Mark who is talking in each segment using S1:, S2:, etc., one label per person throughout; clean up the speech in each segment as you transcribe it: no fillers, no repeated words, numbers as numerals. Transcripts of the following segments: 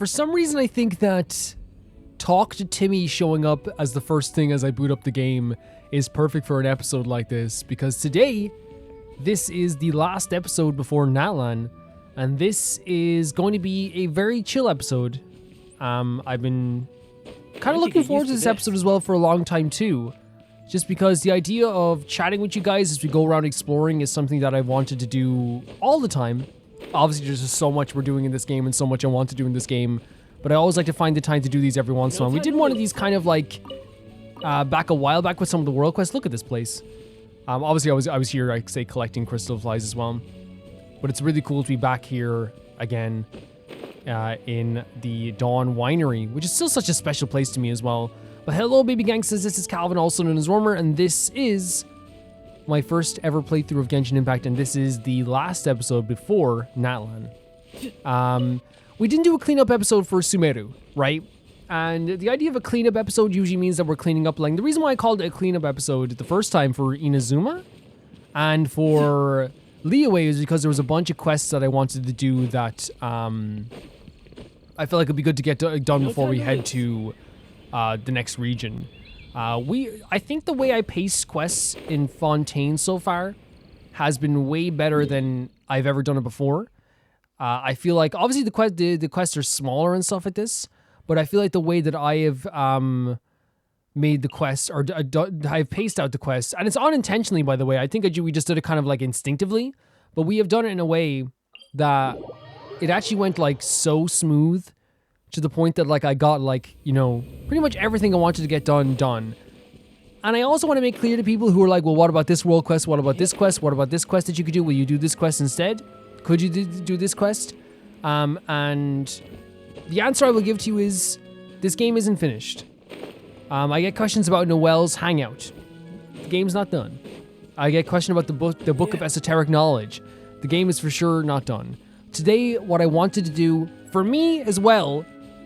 S1: For some reason, I think that Talk to Timmy showing up as the first thing as I boot up the game is perfect for an episode like this, because today, this is the last episode before Natlan, and this is going to be a very chill episode. I've been kind of looking forward to this episode as well for a long time too, just because the idea of chatting with you guys as we go around exploring is something that I've wanted to do all the time. Obviously, there's just so much we're doing in this game and so much I want to do in this game, but I always like to find the time to do these every once in a while. We did one of these kind of like back a while back with some of the world quests. Look at this place. Obviously, I was here, I say, collecting crystal flies as well, but it's really cool to be back here again in the Dawn Winery, which is still such a special place to me as well. But hello, baby gangsters, this is Calvin, also known as Wormer, and this is my first ever playthrough of Genshin Impact, and this is the last episode before Natlan. We didn't do a cleanup episode for Sumeru, right? And the idea of a cleanup episode usually means that we're cleaning up Lang. The reason why I called it a cleanup episode the first time for Inazuma and for Liyue is because there was a bunch of quests that I wanted to do that I felt like it'd be good to get done before we head to the next region. I think the way I pace quests in Fontaine so far has been way better than I've ever done it before. I feel like obviously the quests are smaller and stuff like this, but I feel like the way that I have made the quests, or I've paced out the quests, and it's unintentionally, by the way. I think we just did it kind of like instinctively, but we have done it in a way that it actually went like so smooth to the point that like I got like, you know, pretty much everything I wanted to get done. And I also want to make clear to people who are like, well, what about this world quest? What about this quest? What about this quest that you could do? Will you do this quest instead? Could you do this quest? And the answer I will give to you is this game isn't finished. I get questions about Noelle's hangout. The game's not done. I get questions about the book of esoteric knowledge. The game is for sure not done. Today, what I wanted to do, for me as well,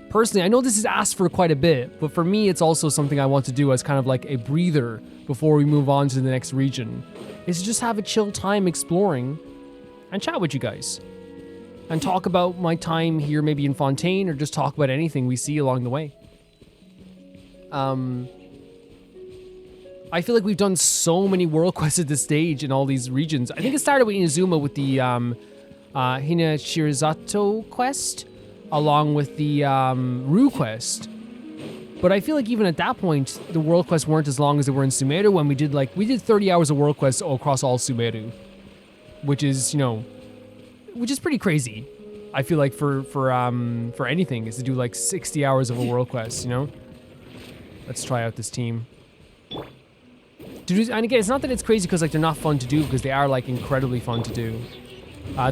S1: personally, I know this is asked for quite a bit, but for me, it's also something I want to do as kind of like a breather before we move on to the next region, is to just have a chill time exploring and chat with you guys. And talk about my time here maybe in Fontaine, or just talk about anything we see along the way. I feel like we've done so many world quests at this stage in all these regions. I think it started with Inazuma with the Hinashirizato quest, along with the Rue quest. But I feel like even at that point, the world quests weren't as long as they were in Sumeru, when we did 30 hours of world quests across all Sumeru, which is, you know, which is pretty crazy. I feel like for anything is to do like 60 hours of a world quest, you know? Let's try out this team. And again, it's not that it's crazy because like they're not fun to do, because they are like incredibly fun to do.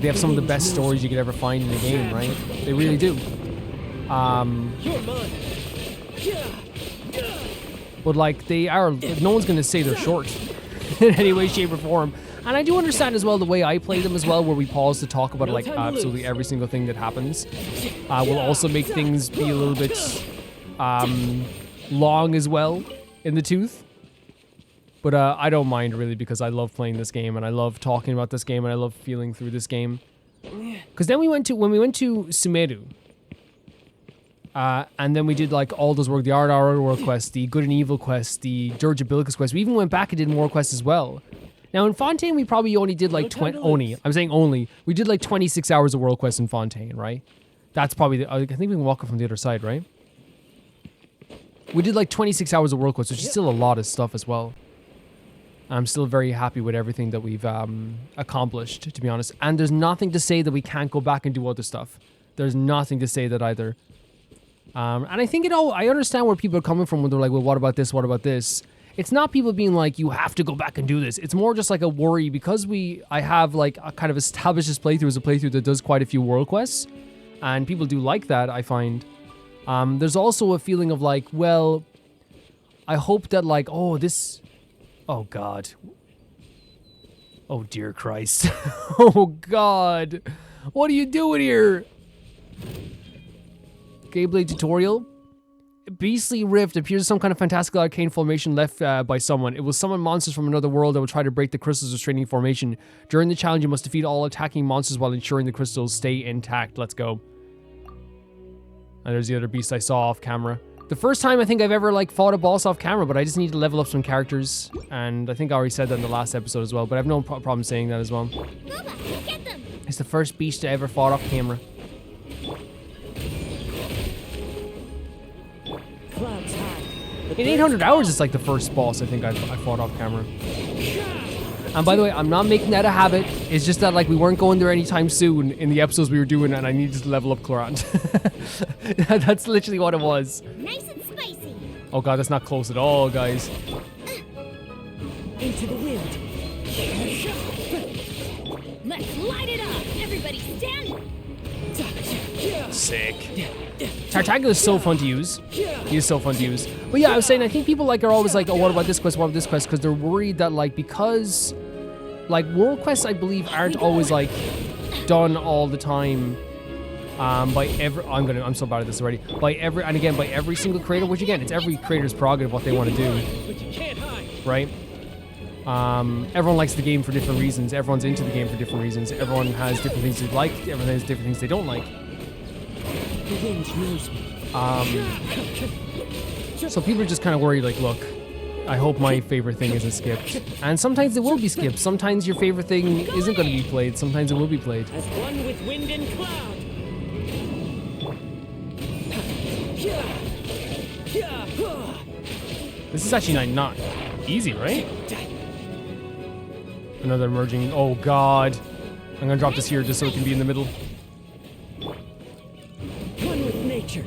S1: They have some of the best stories you could ever find in the game, right? They really do. But like they are, no one's gonna say they're short in any way, shape, or form. And I do understand as well the way I play them as well, where we pause to talk about like absolutely every single thing that happens. Will also make things be a little bit long as well in the tooth. But I don't mind really, because I love playing this game and I love talking about this game and I love feeling through this game. Because then when we went to Sumeru, and then we did like all those work, the Art world quest, the Good and Evil quest, the Dirge Umbilicus quest. We even went back and did more quests as well. Now in Fontaine, we probably only did like we did like 26 hours of world quests in Fontaine, right? That's probably, I think we can walk up from the other side, right? We did like 26 hours of world quests, which is still a lot of stuff as well. I'm still very happy with everything that we've accomplished, to be honest. And there's nothing to say that we can't go back and do other stuff. There's nothing to say that either. And I think I understand where people are coming from when they're like, well, what about this? What about this? It's not people being like, you have to go back and do this. It's more just like a worry, because I have like a kind of established this playthrough as a playthrough that does quite a few world quests. And people do like that, I find. There's also a feeling of like, well, I hope that like, oh God. Oh dear Christ. Oh God. What are you doing here? Gameplay tutorial. Beastly Rift appears some kind of fantastical arcane formation left by someone. It will summon monsters from another world that will try to break the crystal's restraining formation. During the challenge, you must defeat all attacking monsters while ensuring the crystals stay intact. Let's go. And there's the other beast I saw off camera. The first time I think I've ever like fought a boss off camera, but I just need to level up some characters. And I think I already said that in the last episode as well, but I have no problem saying that as well.
S2: Bubba, get them.
S1: It's the first beast I ever fought off camera.
S3: Clouds high.
S1: In 800 hours, it's like the first boss I think I fought off camera. And by the way, I'm not making that a habit. It's just that like we weren't going there anytime soon in the episodes we were doing, and I needed to level up Clorant. That's literally what it was.
S2: Nice and spicy.
S1: Oh god, that's not close at all, guys.
S3: Into the wind.
S2: Let's light it up. Everybody stand.
S1: Sick. Tartaglia is so fun to use. He is so fun to use. But yeah, I was saying, I think people like are always like, oh, what about this quest? What about this quest? Because they're worried that like, because like world quests, I believe, aren't always like done all the time. By every, I'm so bad at this already. By every single creator, which again, it's every creator's prerogative what they want to do. Right? Everyone likes the game for different reasons. Everyone's into the game for different reasons. Everyone has different things they like. Everyone has different things they don't like.
S3: The wind knows me.
S1: So people are just kind of worried, like, look, I hope my favorite thing isn't skipped. And sometimes it will be skipped. Sometimes your favorite thing isn't going to be played. Sometimes it will be played.
S3: As one with wind and cloud.
S1: This is actually not easy, right? Another merging. Oh, God. I'm going to drop this here just so it can be in the middle.
S3: One with nature.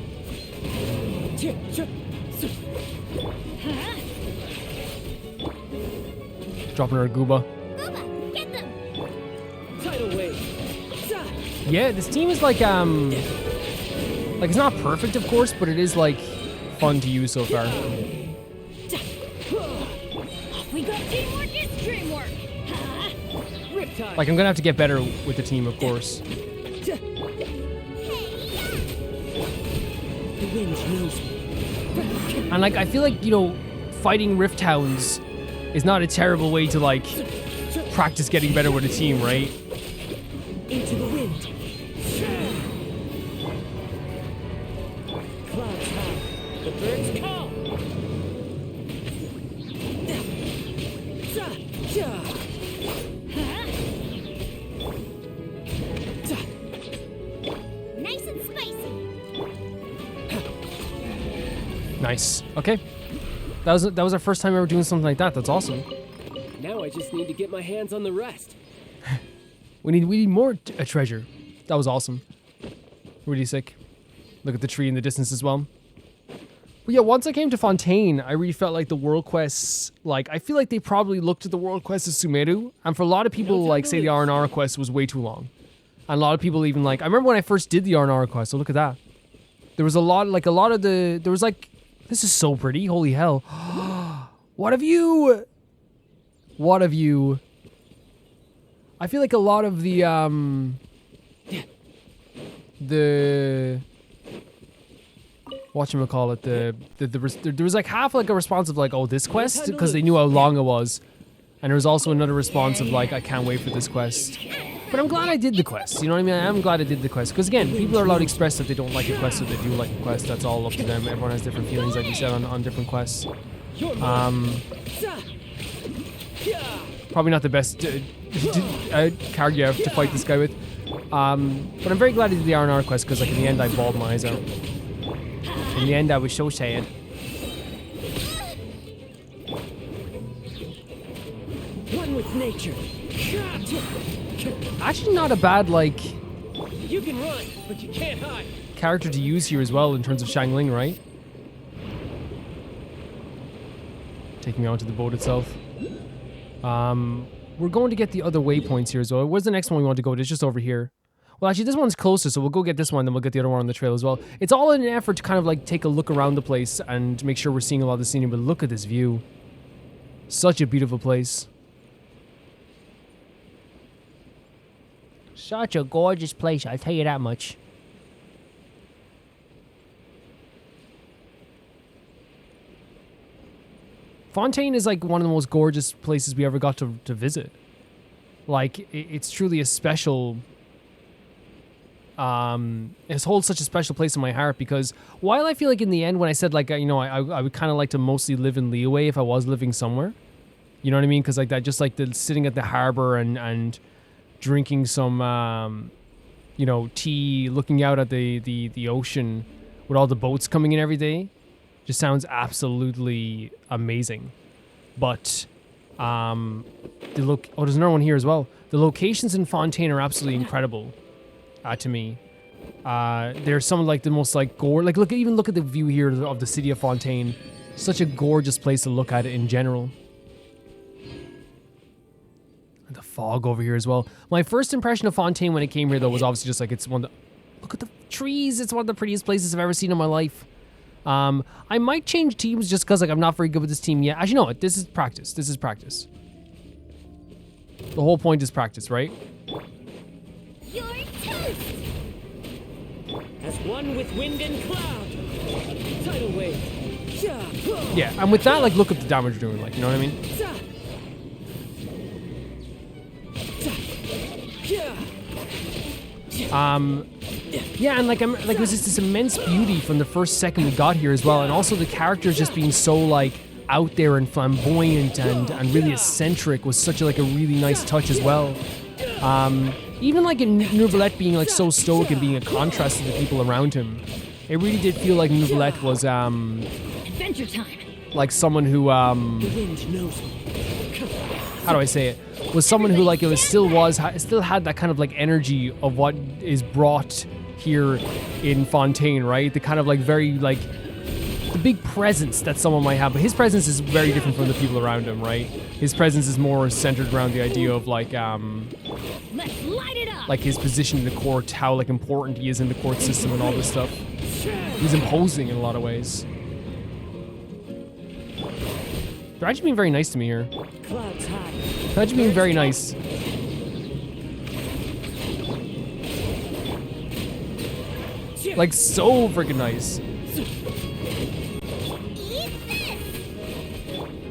S1: Dropping her Gooba.
S2: Bubba, get them.
S3: Tidal wave.
S1: Yeah, this team is like it's not perfect, of course, but it is like fun to use so far.
S2: We got teamwork is dreamwork.
S3: Riptide.
S1: Like I'm gonna have to get better with the team, of course.
S3: The wind knows me.
S1: And like I feel like, you know, fighting Rift Hounds is not a terrible way to like practice getting better with a team, right?
S3: Into the wind. Clouds high. The birds call.
S2: Nice and spicy.
S1: Nice. Okay. That was our first time ever doing something like that. That's awesome.
S3: Now I just need to get my hands on the rest.
S1: We need more a treasure. That was awesome. Really sick. Look at the tree in the distance as well. But yeah, once I came to Fontaine, I really felt like the world quests, like, I feel like they probably looked at the world quests as Sumeru. And for a lot of people, like, say the R&R quest was way too long. And a lot of people even, like, I remember when I first did the R&R quest, so look at that. There was this is so pretty, holy hell. What have you? I feel like a lot of the whatchamacallit, there was like half like a response of like, oh, this quest, because they knew how long it was. And there was also another response of like, I can't wait for this quest. But I'm glad I did the quest, you know what I mean? I am glad I did the quest. Because again, people are allowed to express that they don't like a quest or they do like a quest. That's all up to them. Everyone has different feelings, like you said, on different quests. Probably not the best character to fight this guy with. But I'm very glad I did the R&R quest because like in the end I bawled my eyes out. In the end I was so sad.
S3: One with nature.
S1: Actually not a bad like
S3: You can run, but you can't hide.
S1: character to use here as well in terms of Xiangling, right? Taking me onto the boat itself. We're going to get the other waypoints here as well. Where's the next one we want to go? It's just over here. Well, actually, this one's closer, so we'll go get this one, then we'll get the other one on the trail as well. It's all in an effort to kind of like take a look around the place and make sure we're seeing a lot of the scenery, but look at this view. Such a beautiful place. Such a gorgeous place, I'll tell you that much. Fontaine is like one of the most gorgeous places we ever got to visit. Like, it's truly a special It holds such a special place in my heart because while I feel like in the end when I said like I would kind of like to mostly live in Liyue if I was living somewhere, you know what I mean? Because like that, just like the sitting at the harbor and drinking some tea, looking out at the ocean with all the boats coming in every day, just sounds absolutely amazing. But there's another one here as well. The locations in Fontaine are absolutely incredible. To me, there's some like the most like look at the view here of the city of Fontaine. Such a gorgeous place to look at it in general. And the fog over here as well. My first impression of Fontaine when it came here though was obviously just like it's one of the, look at the trees. It's one of the prettiest places I've ever seen in my life. I might change teams just because like I'm not very good with this team yet. Actually, no, this is practice. This is practice. The whole point is practice, right?
S2: You're toast!
S3: As one with wind and cloud. Tidal wave.
S1: Yeah, and with that, like, look at the damage you're doing, like, you know what I mean? Yeah, and like it was just this immense beauty from the first second we got here as well, and also the characters just being so like out there and flamboyant and really eccentric was such a really nice touch as well. Even like in Neuvillette being like so stoic and being a contrast to the people around him, it really did feel like Neuvillette was
S2: Adventure time.
S1: like someone who how do I say it? Was someone who like still had that kind of like energy of what is brought here in Fontaine, right? The kind of like very like the big presence that someone might have, but his presence is very different from the people around him, right? His presence is more centered around the idea of like
S2: Let's light it up.
S1: like his position in the court, how like important he is in the court system and all this stuff. He's imposing in a lot of ways. They're actually being very nice to me here.
S3: Clouds high.
S1: They're actually being very nice. Like so freaking nice.
S2: Eat this!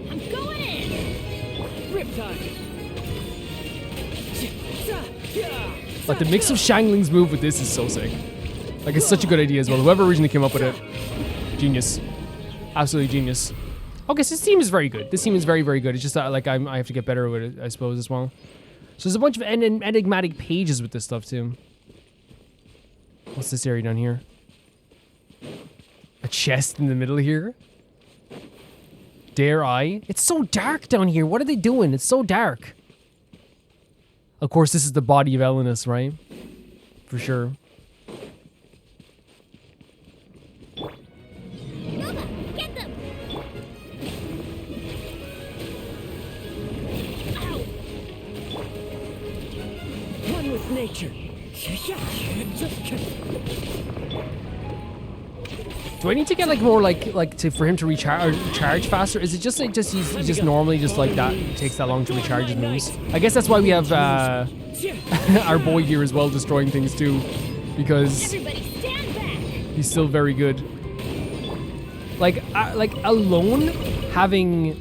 S2: I'm going in!
S3: Riptide.
S1: Like the mix of Shangling's move with this is so sick. Like it's such a good idea as well. Whoever originally came up with it, genius, absolutely genius. Okay, so this team is very good. This team is very, very good. It's just that like I have to get better with it, I suppose, as well. So there's a bunch of enigmatic pages with this stuff too. What's this area down here? A chest in the middle here? Dare I? It's so dark down here. What are they doing? It's so dark. Of course, this is the body of Elenus, right? For sure.
S2: Nova, get them! Ow!
S3: One with nature.
S1: Do I need to get like more for him to recharge faster? Is it just like he's just normally just like that takes that long to recharge his moves? I guess that's why we have our boy here as well destroying things too, because
S2: Everybody stand back!
S1: he's still very good. Like alone having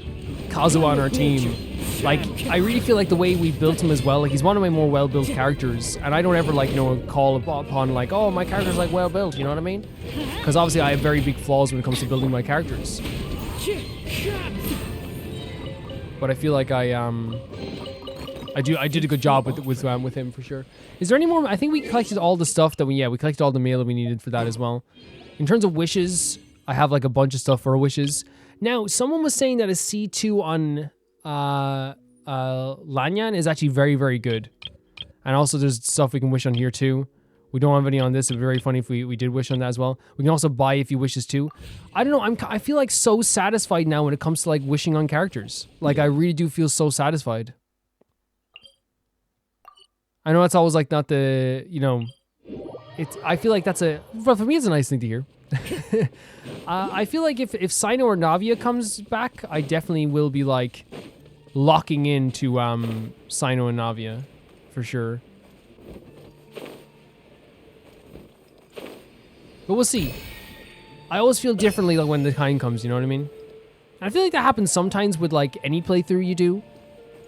S1: Kazuha on our team, like I really feel like the way we built him as well, like he's one of my more well-built characters, and I don't ever like call upon like, oh, my character's like well-built, you know what I mean? Because obviously I have very big flaws when it comes to building my characters. But I feel like I did a good job with him for sure. Is there any more? I think we collected all the stuff that we collected all the mail that we needed for that as well. In terms of wishes, I have like a bunch of stuff for wishes. Now, someone was saying that a C2 on Lanyan is actually very, very good. And also there's stuff we can wish on here too. We don't have any on this. It'd be very funny if we did wish on that as well. We can also buy if you wishes too. I don't know. I feel like so satisfied now when it comes to like wishing on characters. Like I really do feel so satisfied. I know that's always like not the, I feel like that's well, for me it's a nice thing to hear. I feel like if Sino or Navia comes back, I definitely will be like locking into Sino and Navia for sure. But we'll see. I always feel differently like when the time comes, you know what I mean? And I feel like that happens sometimes with like any playthrough you do.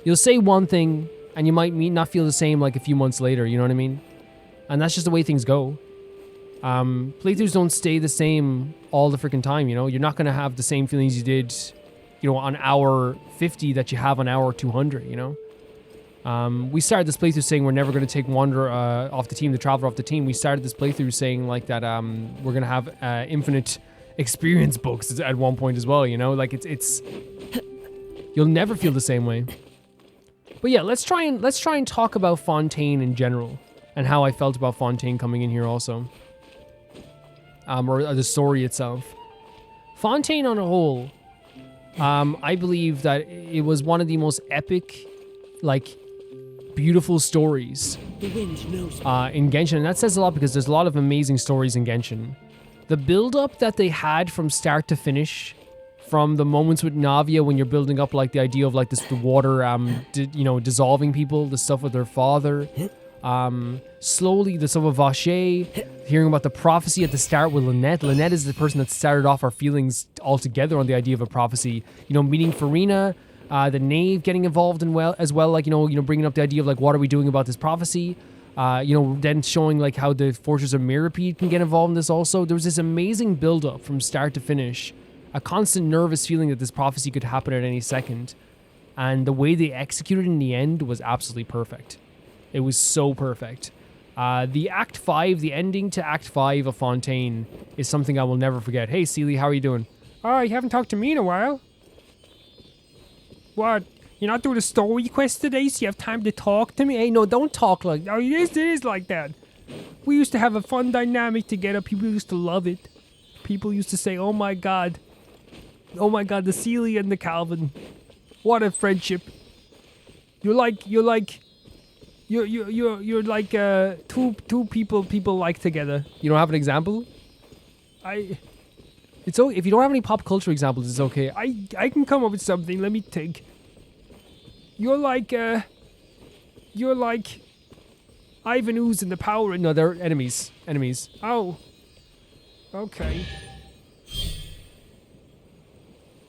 S1: You'll say one thing and you might not feel the same like a few months later, you know what I mean? And that's just the way things go. Playthroughs don't stay the same all the freaking time, you know? You're not going to have the same feelings you did, you know, on hour 50 that you have on hour 200, you know? We started this playthrough saying we're never going to take Wanderer off the team, the Traveler off the team. We started this playthrough saying, like, that we're going to have infinite experience books at one point as well, you know? Like, it's you'll never feel the same way. But yeah, let's try and talk about Fontaine in general and how I felt about Fontaine coming in here also. Or the story itself. Fontaine on a whole, I believe that it was one of the most epic, like, beautiful stories
S3: The wind knows
S1: in Genshin. And that says a lot because there's a lot of amazing stories in Genshin. The build-up that they had from start to finish, from the moments with Navia when you're building up, like, the idea of, like, the water, you know, dissolving people, the stuff with their father. Slowly, the stuff with Vache, hearing about the prophecy at the start with Lynette. Lynette is the person that started off our feelings altogether on the idea of a prophecy. You know, meeting Furina, the knave getting involved in as well, like, you know, bringing up the idea of, like, what are we doing about this prophecy? You know, then showing, like, how the Fortress of Mirapede can get involved in this also. There was this amazing build-up from start to finish. A constant nervous feeling that this prophecy could happen at any second. And the way they executed in the end was absolutely perfect. It was so perfect. The Act 5, the ending to Act 5 of Fontaine is something I will never forget. Hey, Seely, how are you doing? Oh, you haven't talked to me in a while. What? You're not doing a story quest today, so you have time to talk to me? Hey, no, don't talk like that. Oh, it is like that. We used to have a fun dynamic together. People used to love it. People used to say, oh my god. Oh my god, the Seely and the Calvin. What a friendship. You're like two people like together. You don't have an example? It's okay if you don't have any pop culture examples. It's okay. I can come up with something. Let me think. You're like Ivan Ooze and the Power. No, they're enemies. Enemies. Oh. Okay.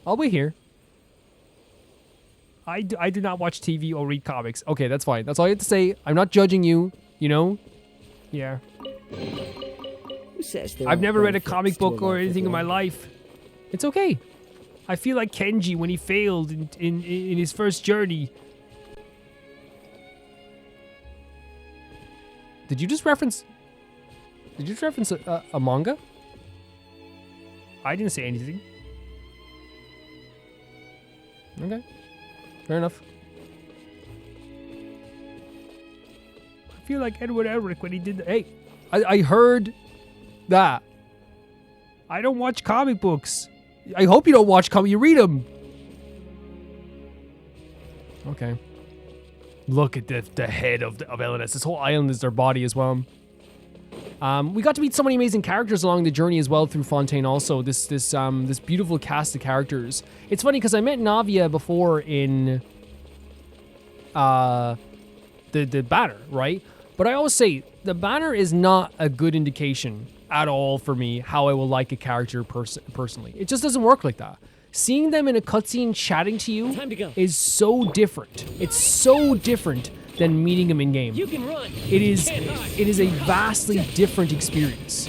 S1: I'll wait here. I do not watch TV or read comics. Okay, that's fine. That's all I have to say. I'm not judging you, you know? Yeah.
S3: Who says there
S1: I've
S3: aren't
S1: never read a
S3: benefits
S1: comic
S3: to
S1: book or
S3: life of
S1: anything in my
S3: one?
S1: life. It's okay. I feel like Kenji when he failed in his first journey. Did you just reference a manga? I didn't say anything. Okay. Fair enough. I feel like Edward Elric when he did hey, I heard that. I don't watch comic books. I hope you don't watch comic. You read them. Okay. Look at the head of Elenis. This whole island is their body as well. We got to meet so many amazing characters along the journey as well through Fontaine also. This beautiful cast of characters. It's funny because I met Navia before in the banner, right? But I always say the banner is not a good indication at all for me how I will like a character personally. It just doesn't work like that. Seeing them in a cutscene chatting to you
S3: Time to go.
S1: is so different. It's so different than meeting them in game.
S3: You can run.
S1: It is a vastly different experience.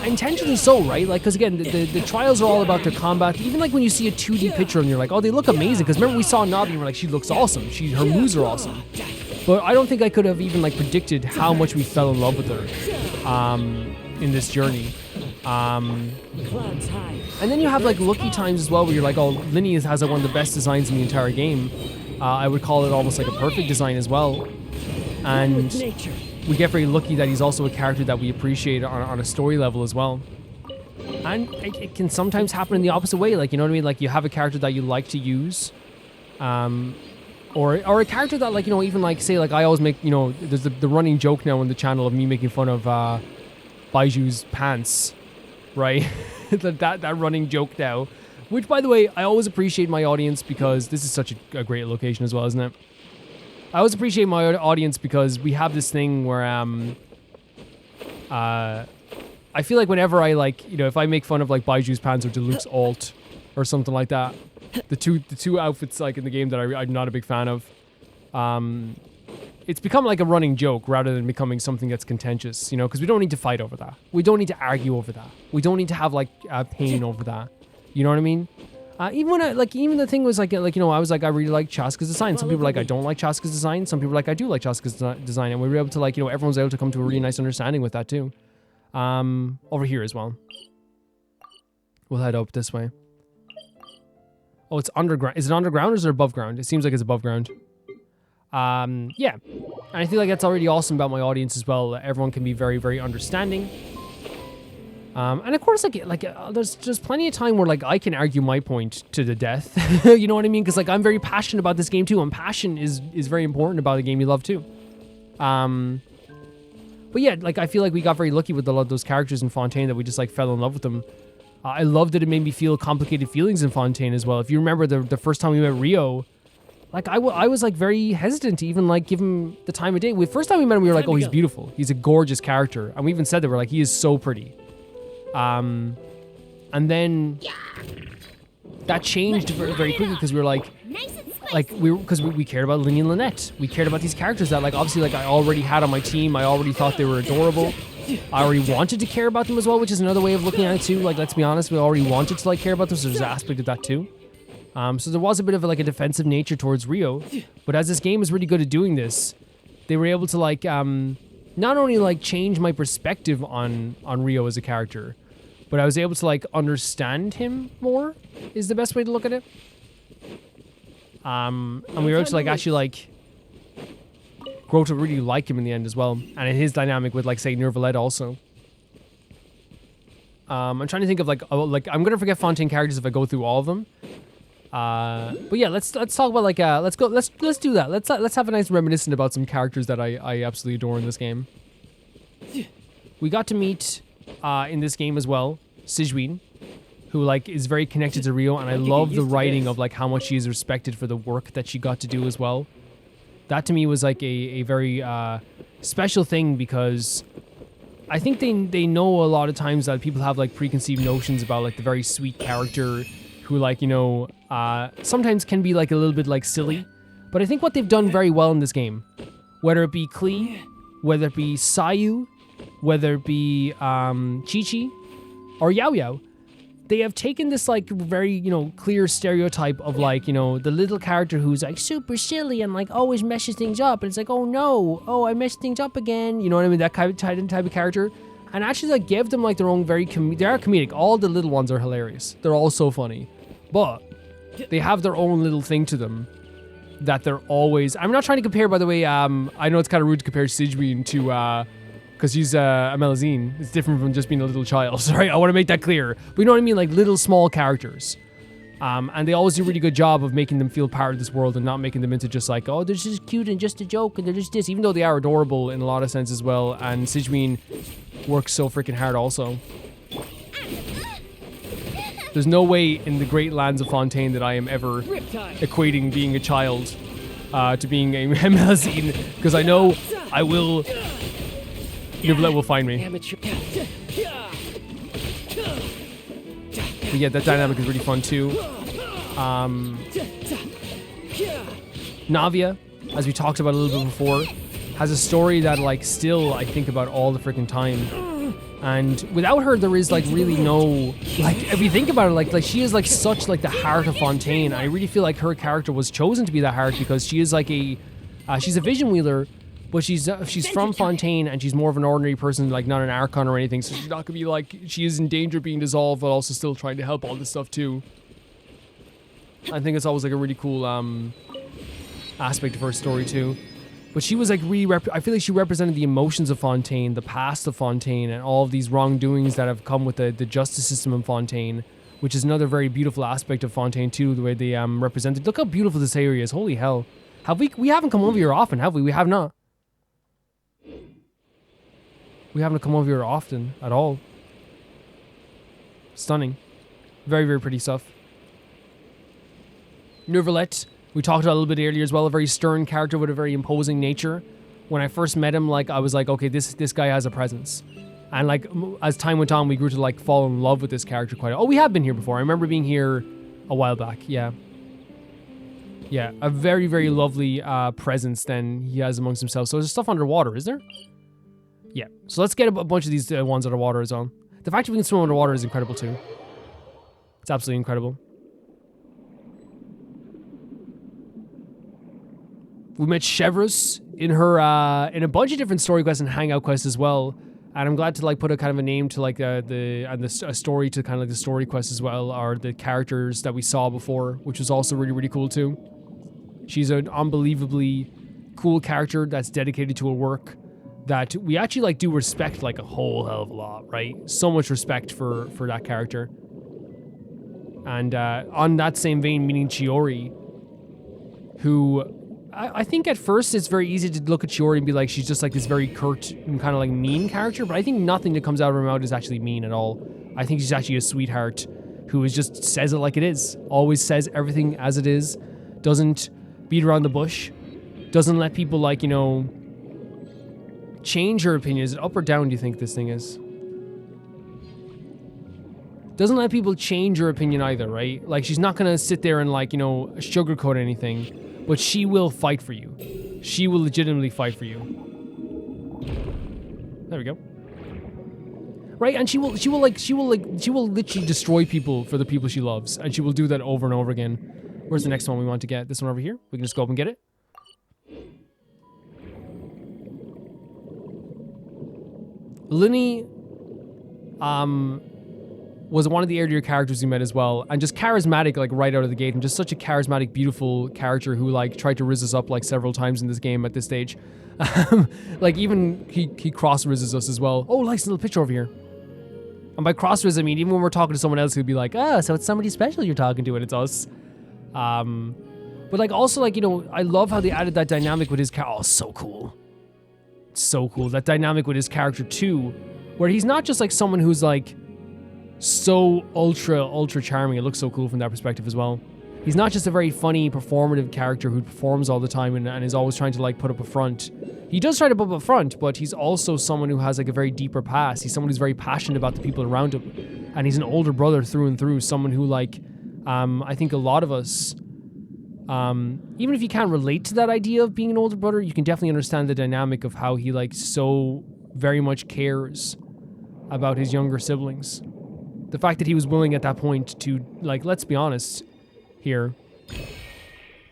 S1: Intentionally so, right? Like, because again, the trials are all about their combat. Even like when you see a 2D picture and you're like, oh, they look amazing. Because remember we saw Navi and we're like, she looks awesome. Her moves are awesome. But I don't think I could have even like predicted how much we fell in love with her in this journey.
S3: Clouds high.
S1: And then you have like lucky times as well where you're like, oh, Linny has like one of the best designs in the entire game. I would call it almost like a perfect design as well. And
S3: With nature.
S1: we get very lucky that he's also a character that we appreciate on a story level as well. And it can sometimes happen in the opposite way. Like, you know what I mean? Like, you have a character that you like to use. Or a character that, like, you know, even like, say, like, I always make, you know, there's the running joke now on the channel of me making fun of Baiju's pants, right? that running joke now. Which, by the way, I always appreciate my audience because this is such a great location as well, isn't it? I always appreciate my audience because we have this thing where I feel like whenever I like, you know, if I make fun of like Baiju's pants or Deluxe alt or something like that, the two outfits like in the game that I'm not a big fan of, it's become like a running joke rather than becoming something that's contentious, you know, because we don't need to fight over that. We don't need to argue over that. We don't need to have like pain over that. You know what I mean? Even when even the thing was like, you know, I was like, I really like Chaska's design. Some people are like, I don't like Chaska's design. Some people are like, I do like Chaska's design. And we were able to like, you know, everyone was able to come to a really nice understanding with that too. Over here as well. We'll head up this way. Oh, it's underground. Is it underground or is it above ground? It seems like it's above ground. Yeah. And I feel like that's already awesome about my audience as well. Everyone can be very, very understanding. And of course, there's plenty of time where like I can argue my point to the death. You know what I mean? Because like I'm very passionate about this game too, and passion is very important about a game you love too. But yeah, like I feel like we got very lucky with a lot of those characters in Fontaine that we just like fell in love with them. I loved that it made me feel complicated feelings in Fontaine as well. If you remember the first time we met Rio, like I was like very hesitant to even like give him the time of day. The first time we met him, we were like, oh, he's beautiful. He's a gorgeous character. And we even said that we're like, he is so pretty. And then that changed very, very quickly because we were like we cared about Linny and Lynette. We cared about these characters that like obviously like I already had on my team. I already thought they were adorable. I already wanted to care about them as well, which is another way of looking at it too. Like, let's be honest, we already wanted to like care about them, so there's an aspect of that too. So there was a bit of like a defensive nature towards Rio, but as this game is really good at doing this, they were able to like not only like change my perspective on Rio as a character, but I was able to like understand him more, is the best way to look at it. And we were able to like actually like grow to really like him in the end as well, and in his dynamic with like say Nervalette also. I'm trying to think of like I'm gonna forget Fontaine characters if I go through all of them. But yeah, let's talk about like let's do that. Let's have a nice reminiscent about some characters that I absolutely adore in this game. We got to meet in this game as well Sigewinne, who like is very connected to Rio, and I love the writing of like how much she is respected for the work that she got to do as well. That to me was like a very special thing, because I think they know a lot of times that people have like preconceived notions about like the very sweet character who like, you know, sometimes can be like a little bit like silly. But I think what they've done very well in this game, whether it be Klee, whether it be Sayu, whether it be Chi-Chi or Yao Yao, they have taken this like very, you know, clear stereotype of like, you know, the little character who's like super silly and like always meshes things up, and it's like, oh no, oh I messed things up again, you know what I mean, that type of character, and actually like give them like their own very they are comedic. All the little ones are hilarious, they're all so funny, but they have their own little thing to them that they're always. I'm not trying to compare, by the way. I know it's kind of rude to compare Sigewinne to because she's a Melusine. It's different from just being a little child, right? I want to make that clear. But you know what I mean? Like little small characters. And they always do a really good job of making them feel part of this world and not making them into just like, oh, they're just cute and just a joke and they're just this, even though they are adorable in a lot of sense as well. And Sigewinne works so freaking hard also. There's no way in the great lands of Fontaine that I am ever equating being a child to being a Melusine, because I know I will. Nervalette will find me. But yeah, that dynamic is really fun too. Navia, as we talked about a little bit before, has a story that like still I think about all the freaking time. And without her, there is like really no, like if you think about it, like she is like such like the heart of Fontaine. I really feel like her character was chosen to be that heart because she is like she's a vision wheeler, but she's from Fontaine and she's more of an ordinary person, like not an Archon or anything. So she's not gonna be like, she is in danger of being dissolved, but also still trying to help all this stuff too. I think it's always like a really cool aspect of her story too. But she was like I feel like she represented the emotions of Fontaine, the past of Fontaine, and all of these wrongdoings that have come with the justice system in Fontaine, which is another very beautiful aspect of Fontaine too, the way they represented. Look how beautiful this area is. Holy hell. We haven't come over here often, have we? We have not. We haven't come over here often at all. Stunning. Very, very pretty stuff. Nervalette, we talked about a little bit earlier as well, a very stern character with a very imposing nature. When I first met him, like I was like, okay, this guy has a presence. And like as time went on, we grew to like fall in love with this character quite. Oh, we have been here before. I remember being here a while back. Yeah. Yeah, a very, very lovely presence then he has amongst himself. So there's stuff underwater, is there? Yeah. So let's get a bunch of these ones underwater as well. The fact that we can swim underwater is incredible too. It's absolutely incredible. We met Chevreuse in her in a bunch of different story quests and hangout quests as well. And I'm glad to like put a kind of a name to like a story to kind of like the story quests as well, or the characters that we saw before, which was also really, really cool too. She's an unbelievably cool character that's dedicated to her work that we actually like do respect like a whole hell of a lot, right? So much respect for that character. And on that same vein, meeting Chiori, who I think at first it's very easy to look at Chiori and be like, she's just like this very curt and kind of like mean character, but I think nothing that comes out of her mouth is actually mean at all. I think she's actually a sweetheart who just says it like it is, always says everything as it is, doesn't beat around the bush, doesn't let people like, you know, change her opinion. Is it up or down, do you think this thing is? Doesn't let people change her opinion either, right? Like, she's not gonna sit there and like, you know, sugarcoat anything, but she will fight for you. She will legitimately fight for you. There we go. Right, and she will literally destroy people for the people she loves, and she will do that over and over again. Where's the next one we want to get? This one over here? We can just go up and get it. Linny, was one of the earlier characters we met as well, and just charismatic like right out of the gate, and just such a charismatic, beautiful character who like tried to rizz us up like several times in this game at this stage. Like even he cross rizzes us as well. Oh, nice little picture over here. And by cross rizz I mean even when we're talking to someone else who'd be like, oh, so it's somebody special you're talking to and it's us. But like also like, you know, I love how they added that dynamic with his character. Oh, so cool. So cool. That dynamic with his character too, where he's not just like someone who's like so ultra charming. It looks so cool from that perspective as well. He's not just a very funny performative character who performs all the time and is always trying to like put up a front. He does try to put up a front, but he's also someone who has like a very deeper past. He's someone who's very passionate about the people around him, and he's an older brother through and through. Someone who like I think a lot of us, even if you can't relate to that idea of being an older brother, you can definitely understand the dynamic of how he like so very much cares about his younger siblings. The fact that he was willing at that point to, like, let's be honest here,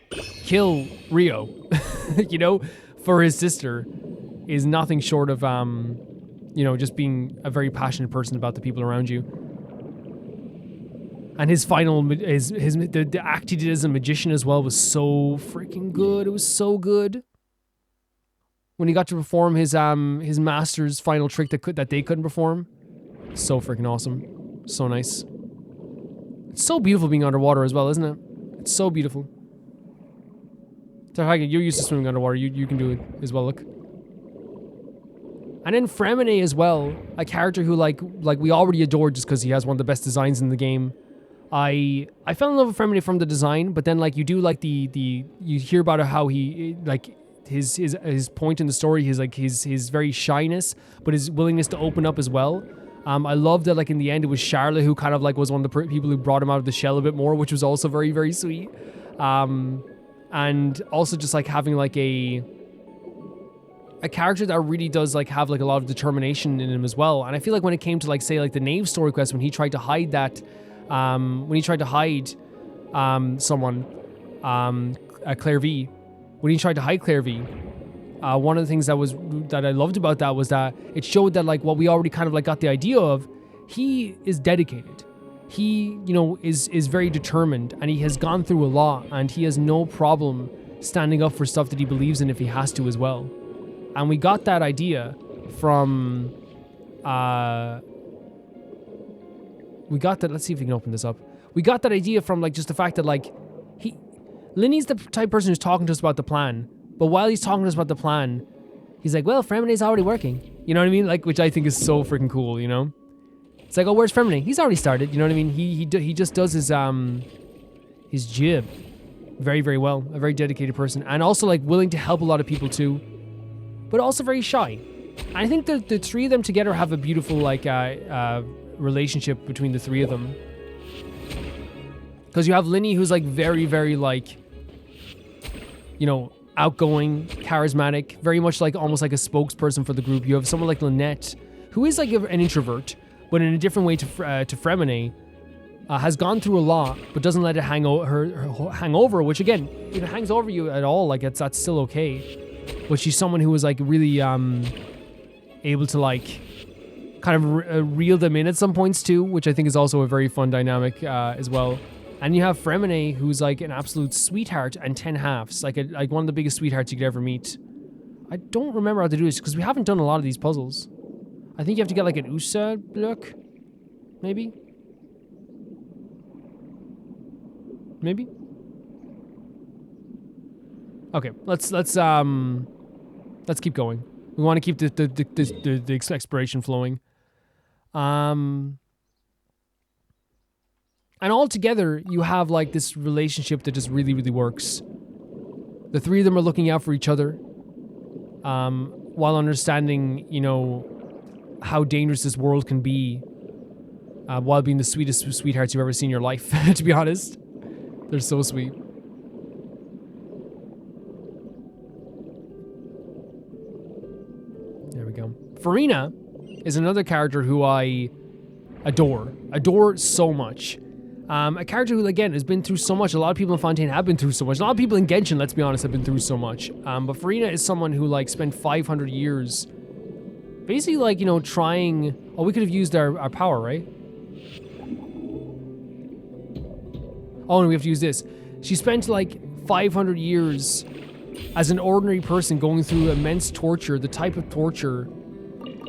S1: kill Rio, you know, for his sister is nothing short of, you know, just being a very passionate person about the people around you. And his final, the act he did as a magician as well was so freaking good. It was so good. When he got to perform his master's final trick that they couldn't perform, so freaking awesome. So nice. It's so beautiful being underwater as well, isn't it? It's so beautiful. So you're used to swimming underwater. You can do it as well, look. And then Fremine as well, a character who like we already adored just because he has one of the best designs in the game. I fell in love with Fremine from the design, but then like you do like you hear about how he like his point in the story, his very shyness, but his willingness to open up as well. I love that like in the end it was Charlotte who kind of like was one of the people who brought him out of the shell a bit more, which was also very, very sweet. And also just like having like a character that really does like have like a lot of determination in him as well. And I feel like when it came to like say like the Knave story quest, when he tried to hide that, someone, Claire V, when he tried to hide Claire V, one of the things that I loved about that was that it showed that like what we already kind of like got the idea of, he is dedicated. He, you know, is very determined, and he has gone through a lot, and he has no problem standing up for stuff that he believes in if he has to as well. And we got that idea from, let's see if we can open this up. We got that idea from like just the fact that like Linny's the type of person who's talking to us about the plan. But while he's talking to us about the plan, he's like, well, Fremine's already working. You know what I mean? Like, which I think is so freaking cool, you know? It's like, oh, where's Fremine? He's already started, you know what I mean? He just does his jib very, very well. A very dedicated person. And also, like, willing to help a lot of people, too. But also very shy. And I think the three of them together have a beautiful, like, relationship between the three of them. Because you have Linny, who's, like, very, very, like, you know, outgoing, charismatic, very much like almost like a spokesperson for the group. You have someone like Lynette, who is like an introvert, but in a different way to Fremine, has gone through a lot, but doesn't let it hang over. Which again, if it hangs over you at all, like that's still okay. But she's someone who was like really able to like kind of reel them in at some points too, which I think is also a very fun dynamic as well. And you have Fremine, who's like an absolute sweetheart and 10 halves, like one of the biggest sweethearts you could ever meet. I don't remember how to do this because we haven't done a lot of these puzzles. I think you have to get like an USA block, maybe. Maybe. Okay, let's keep going. We want to keep the exploration flowing. And all together, you have like this relationship that just really, really works. The three of them are looking out for each other, while understanding, you know, how dangerous this world can be, while being the sweetest sweethearts you've ever seen in your life, to be honest. They're so sweet. There we go. Furina is another character who I adore so much. A character who, again, has been through so much. A lot of people in Fontaine have been through so much. A lot of people in Genshin, let's be honest, have been through so much. But Furina is someone who, like, spent 500 years basically, like, you know, trying... Oh, we could have used our power, right? Oh, and we have to use this. She spent, like, 500 years as an ordinary person going through immense torture, the type of torture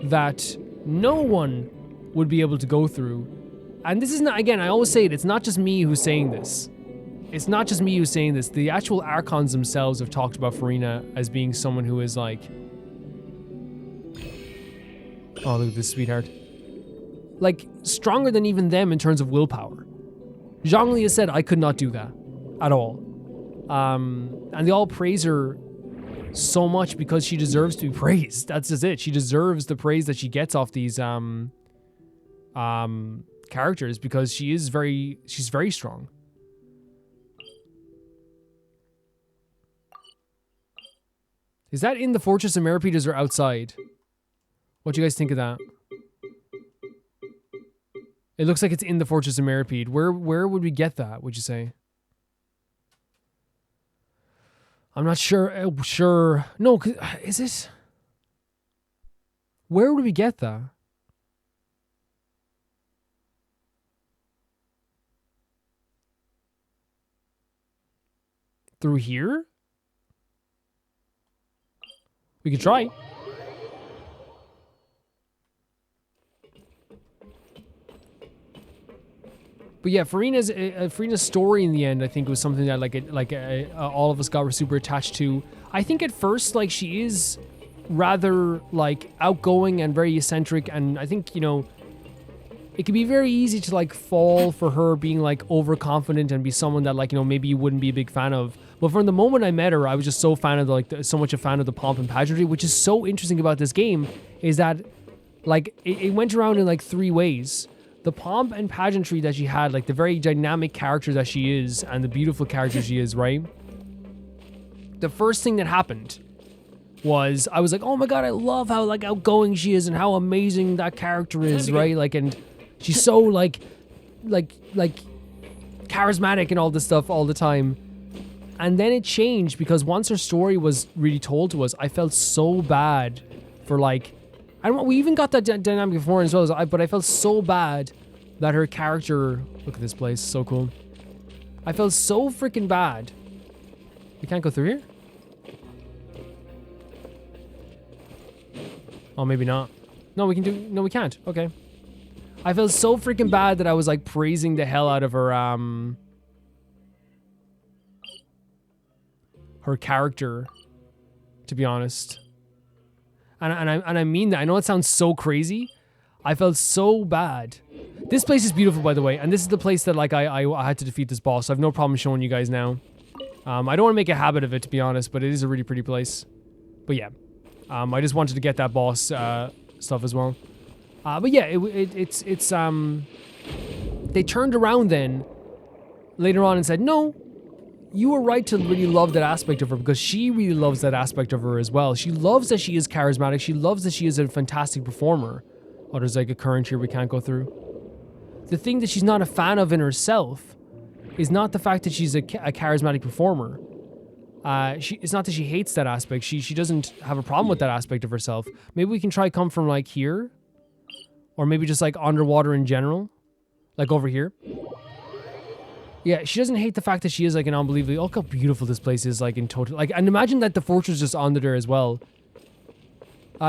S1: that no one would be able to go through. And this is not, again, I always say it, it's not just me who's saying this. It's not just me who's saying this. The actual Archons themselves have talked about Furina as being someone who is like... Oh, look at this sweetheart. Like, stronger than even them in terms of willpower. Zhongli has said, I could not do that. At all. And they all praise her so much because she deserves to be praised. That's just it. She deserves the praise that she gets off these, characters because she's very strong. Is that in the Fortress of Meripedes or outside? What do you guys think of that? It looks like it's in the Fortress of Meripede. Where would we get that, would you say? I'm not sure. Sure. No, is it? Where would we get that? Through here? We could try. But yeah, Furina's story in the end, I think, was something that all of us got super attached to. I think at first, like, she is rather like outgoing and very eccentric, and I think, you know, it can be very easy to like fall for her being like overconfident and be someone that, like, you know, maybe you wouldn't be a big fan of. But from the moment I met her, I was just so fan of so much a fan of the pomp and pageantry, which is so interesting about this game, is that like it went around in like three ways. The pomp and pageantry that she had, like the very dynamic character that she is and the beautiful character she is, right? The first thing that happened was I was like, oh my god, I love how like outgoing she is and how amazing that character is, right? Like, and she's so like charismatic and all this stuff all the time. And then it changed because once her story was really told to us, I felt so bad for like, we even got that dynamic before as well, but I felt so bad that her character, look at this place, so cool. I felt so freaking bad. We can't go through here? Oh, maybe not. No, we can do, no, we can't. Okay. I felt so freaking bad that I was like praising the hell out of her, her character, to be honest. And I mean that. I know it sounds so crazy. I felt so bad. This place is beautiful, by the way, and this is the place that like I had to defeat this boss. So I have no problem showing you guys now. I don't want to make a habit of it, to be honest, but it is a really pretty place. But yeah, I just wanted to get that boss stuff as well. But yeah, it's they turned around then later on and said, no, you were right to really love that aspect of her because she really loves that aspect of her as well. She loves that she is charismatic. She loves that she is a fantastic performer. Oh, there's like a current here we can't go through. The thing that she's not a fan of in herself is not the fact that she's a charismatic performer. It's not that she hates that aspect. She doesn't have a problem with that aspect of herself. Maybe we can try come from like here. Or maybe just like underwater in general. Like over here. Yeah, she doesn't hate the fact that she is like an unbelievably... Look how beautiful this place is like in total. Like, and imagine that the fortress is just under there as well.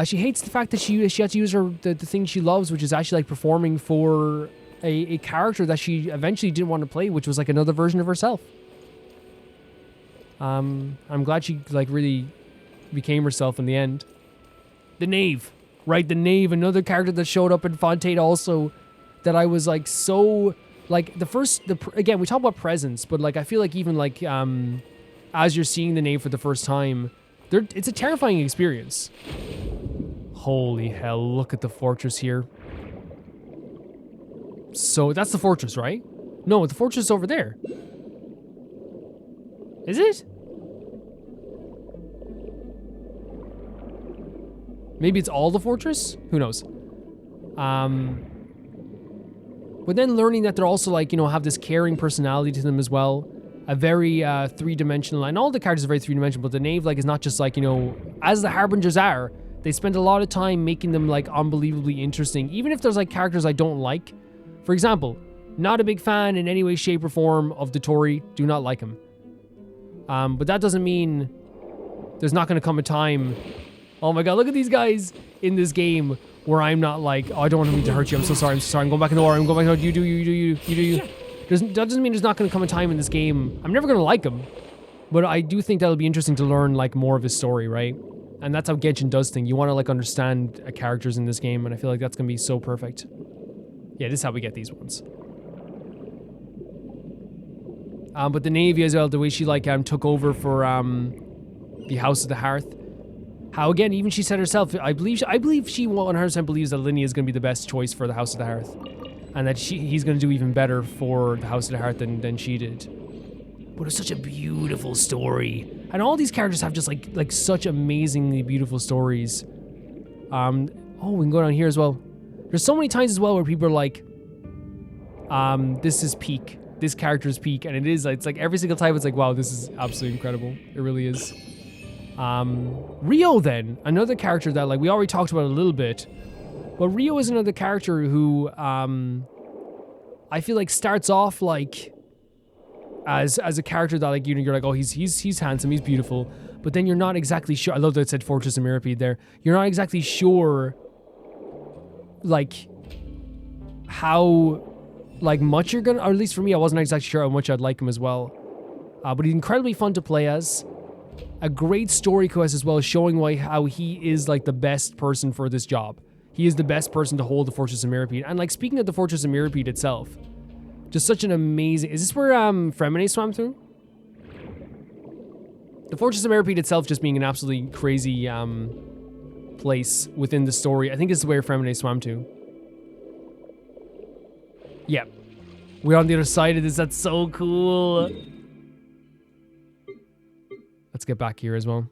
S1: She hates the fact that she has to use the thing she loves, which is actually like performing for a character that she eventually didn't want to play, which was like another version of herself. I'm glad she like really became herself in the end. The Knave. Right, the Knave, another character that showed up in Fontaine also that I was like so... Like again, we talk about presence, but like I feel like even like as you're seeing the Knave for the first time, it's a terrifying experience. Holy hell, look at the fortress here. So that's the fortress, right? No, the fortress is over there. Is it? Maybe it's all the fortress? Who knows? But then learning that they're also like, you know, have this caring personality to them as well. A very three-dimensional, and all the characters are very three-dimensional, but the Knave like is not just like, you know, as the Harbingers are, they spend a lot of time making them like unbelievably interesting. Even if there's like characters I don't like. For example, not a big fan in any way, shape, or form of the Tory. Do not like him. But that doesn't mean there's not going to come a time... Oh my god, look at these guys in this game where I'm not like, oh, I don't want him to hurt you. I'm so sorry. I'm going back in the war. I'm going back in the war. You do you. That doesn't mean there's not going to come a time in this game. I'm never going to like him. But I do think that'll be interesting to learn like more of his story, right? And that's how Genshin does things. You want to like understand characters in this game, and I feel like that's going to be so perfect. Yeah, this is how we get these ones. But the Navy as well, the way she like took over for the House of the Hearth. How again, even she said herself, I believe she 100% believes that Linny is going to be the best choice for the House of the Hearth, and that he's going to do even better for the House of the Hearth than she did. But it's such a beautiful story, and all these characters have just like such amazingly beautiful stories. Oh, we can go down here as well. There's so many times as well where people are like, this is peak. This character is peak, and it is. It's like every single time it's like, wow, this is absolutely incredible. It really is. Rio then, another character that like we already talked about a little bit, but Rio is another character who I feel like starts off like as a character that like you're like, oh, he's handsome, he's beautiful, but then you're not exactly sure. I love that it said Fortress of Mirapede there. You're not exactly sure like how like much you're gonna, or at least for me, I wasn't exactly sure how much I'd like him as well. But he's incredibly fun to play as. A great story quest as well, showing how he is like the best person for this job. He is the best person to hold the Fortress of Mirapede. And like speaking of the Fortress of Mirapede itself, just such an amazing... Is this where Fremine swam through? The Fortress of Mirapede itself just being an absolutely crazy place within the story. I think this is where Fremine swam to. Yep. We're on the other side of this. That's so cool. Let's get back here as well.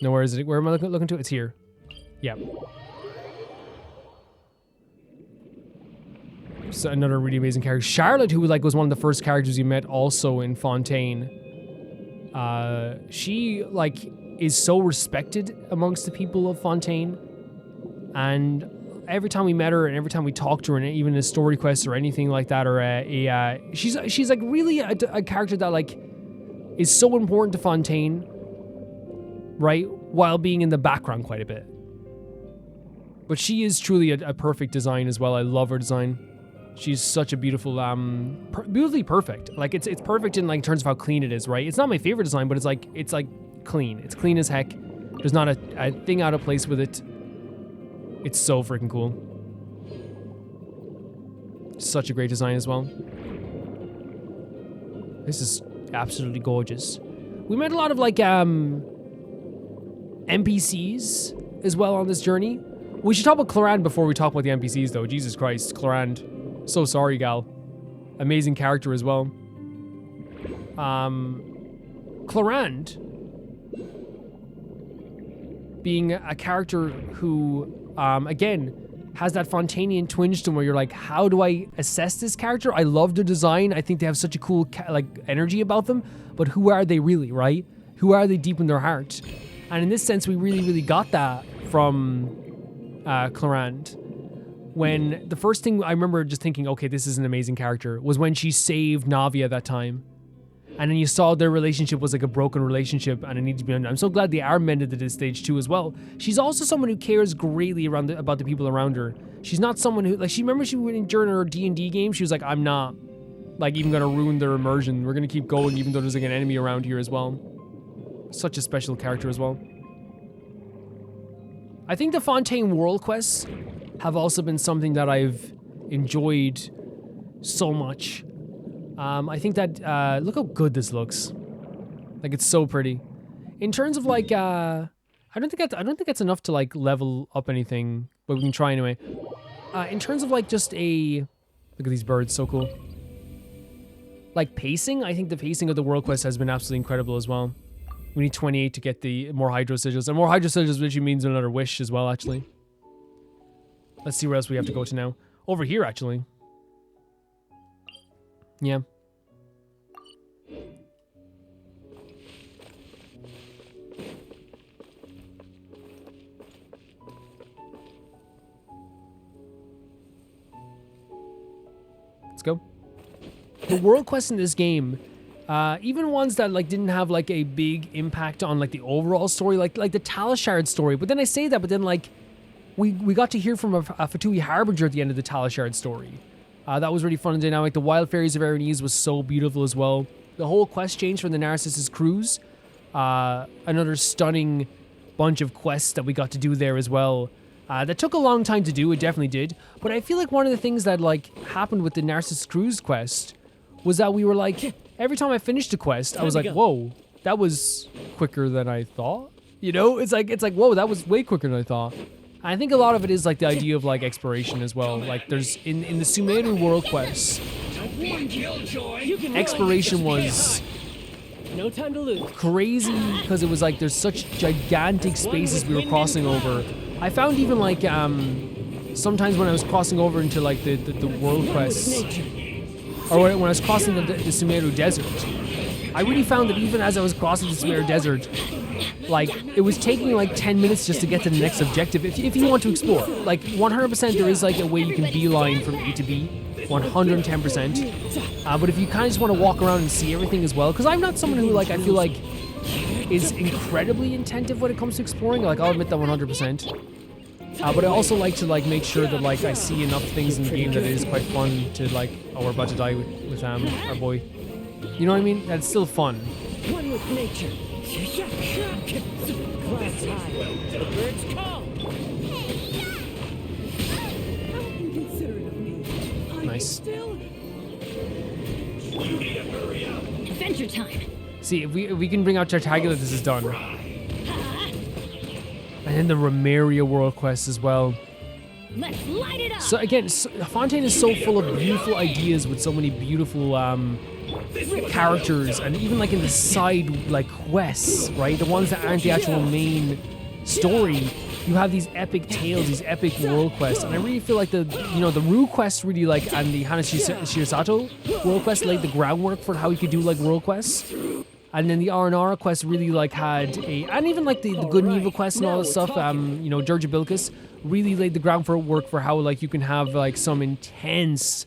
S1: No, where is it? Where am I looking to? It's here. Yep. So another really amazing character. Charlotte, who like was one of the first characters you met also in Fontaine. She like is so respected amongst the people of Fontaine. And every time we met her and every time we talked to her, and even in story quests or anything like that, or she's like really a character that like is so important to Fontaine. Right, while being in the background quite a bit. But she is truly a perfect design as well. I love her design. She's such a beautiful, beautifully perfect. Like it's perfect in like terms of how clean it is, right? It's not my favorite design, but it's like clean. It's clean as heck. There's not a thing out of place with it. It's so freaking cool. Such a great design as well. This is absolutely gorgeous. We met a lot of like NPCs as well on this journey. We should talk about Clorinde before we talk about the NPCs though. Jesus Christ, Clorinde. So sorry, gal. Amazing character as well. Clarand being a character who, again, has that Fontainian twinge to him where you're like, how do I assess this character? I love their design. I think they have such a cool energy about them, but who are they really, right? Who are they deep in their heart? And in this sense, we really, really got that from Clarand. When the first thing I remember just thinking, okay, this is an amazing character, was when she saved Navi at that time. And then you saw their relationship was like a broken relationship and it needed to be undone. I'm so glad they are mended at this stage too as well. She's also someone who cares greatly about the people around her. She's not someone who, like, remember she went during her D&D game, she was like, I'm not like even gonna ruin their immersion. We're gonna keep going even though there's like an enemy around here as well. Such a special character as well. I think the Fontaine world quests have also been something that I've enjoyed so much. I think that, look how good this looks. Like, it's so pretty. In terms of, like, I don't think that's enough to, like, level up anything, but we can try anyway. In terms of, like, just a, look at these birds, so cool. Like, pacing, I think the pacing of the world quest has been absolutely incredible as well. We need 28 to get the more hydro sigils, and more hydro sigils literally means another wish as well, actually. Let's see where else we have to go to now. Over here, actually. Yeah. Let's go. The world quests in this game, even ones that like didn't have like a big impact on like the overall story, like the Talishard story. But then I say that, but then like we got to hear from a Fatui Harbinger at the end of the Talishard story. That was really fun and dynamic. The Wild Fairies of Aranese was so beautiful as well. The whole quest change from the Narcissus Cruise. Another stunning bunch of quests that we got to do there as well. That took a long time to do, it definitely did. But I feel like one of the things that like happened with the Narcissus Cruise quest was that we were like, every time I finished a quest, I was like, whoa, that was quicker than I thought. You know, it's like, whoa, that was way quicker than I thought. I think a lot of it is like the idea of like exploration as well. Like there's in the Sumeru world quests, exploration was
S3: no time to lose.
S1: Crazy because it was like there's such gigantic spaces we were crossing over. I found even like sometimes when I was crossing over into like the world quests, or when I was crossing the Sumeru desert, I really found that even as I was crossing the Sumeru desert, like, it was taking like 10 minutes just to get to the next objective if you want to explore. Like, 100% there is like a way you can beeline from A to B, 110%. But if you kind of just want to walk around and see everything as well, because I'm not someone who, like, I feel like is incredibly attentive when it comes to exploring. Like, I'll admit that 100%. But I also like to, like, make sure that, like, I see enough things in the game that it is quite fun to, like, oh, we're about to die with our boy. You know what I mean? That's still fun.
S3: One with nature. Class high. The birds call.
S1: Nice.
S2: Adventure time.
S1: See, if we can bring out Tartaglia, this is done. And then the Remeria world quest as well.
S2: Let's light it up.
S1: So again, Fontaine is so full of beautiful ideas with so many beautiful characters, and even like in the side like quests, right? The ones that aren't the actual main story, you have these epic tales, these epic world quests, and I really feel like the Rue quest really like, and the Hana Shirasato world quest laid the groundwork for how you could do like world quests. And then the Aranara quest really like had and even like the Good and Evil quest and all this stuff, Durjabilkis really laid the groundwork for how like you can have like some intense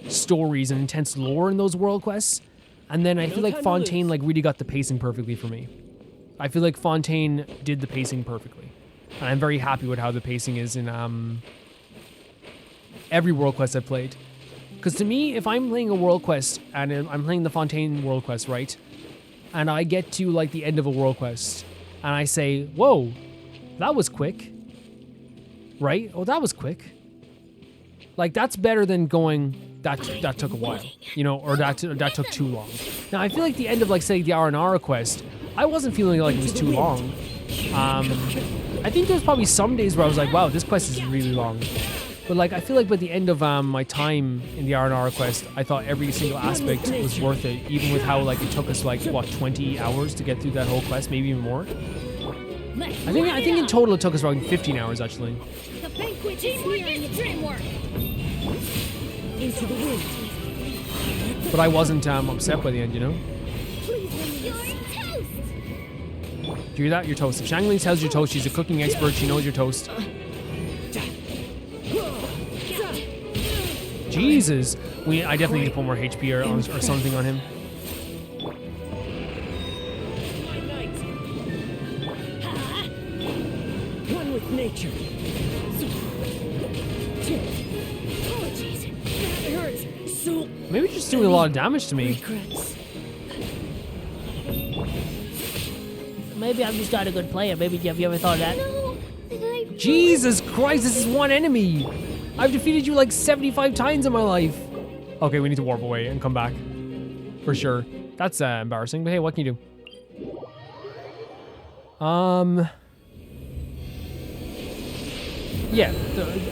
S1: stories and intense lore in those world quests. And then I feel like Fontaine like really got the pacing perfectly for me. I feel like Fontaine did the pacing perfectly. And I'm very happy with how the pacing is in every world quest I've played. Because to me, if I'm playing a world quest and I'm playing the Fontaine world quest, right? And I get to like the end of a world quest and I say, whoa, that was quick. Right? Oh, that was quick. Like, that's better than going, that took a while, you know, or that took too long. Now, I feel like the end of, like, say, the Aranara quest, I wasn't feeling like it was too long. I think there was probably some days where I was like, wow, this quest is really long. But like, I feel like by the end of my time in the R&R quest, I thought every single aspect was worth it, even with how like it took us like what 20 hours to get through that whole quest, maybe even more. I think in total it took us around 15 hours actually.
S2: The banquet teamwork is dreamwork.
S3: Into the wind.
S1: But I wasn't upset by the end, you know.
S2: You're toast.
S1: Do you hear that? You're toast. If Shangling tells you toast, she's a cooking expert. She knows you're toast. Jesus, I definitely need to put more HP or something on him.
S3: One with nature.
S2: Oh, jeez. That hurts.
S3: So
S1: Maybe it's just doing a lot of damage to me.
S3: regrets.
S4: Maybe I'm just not a good player. Maybe have you ever thought of that?
S2: No.
S1: Jesus Christ, this is one enemy. I've defeated you like 75 times in my life. Okay, we need to warp away and come back. For sure. That's embarrassing, but hey, what can you do? Yeah,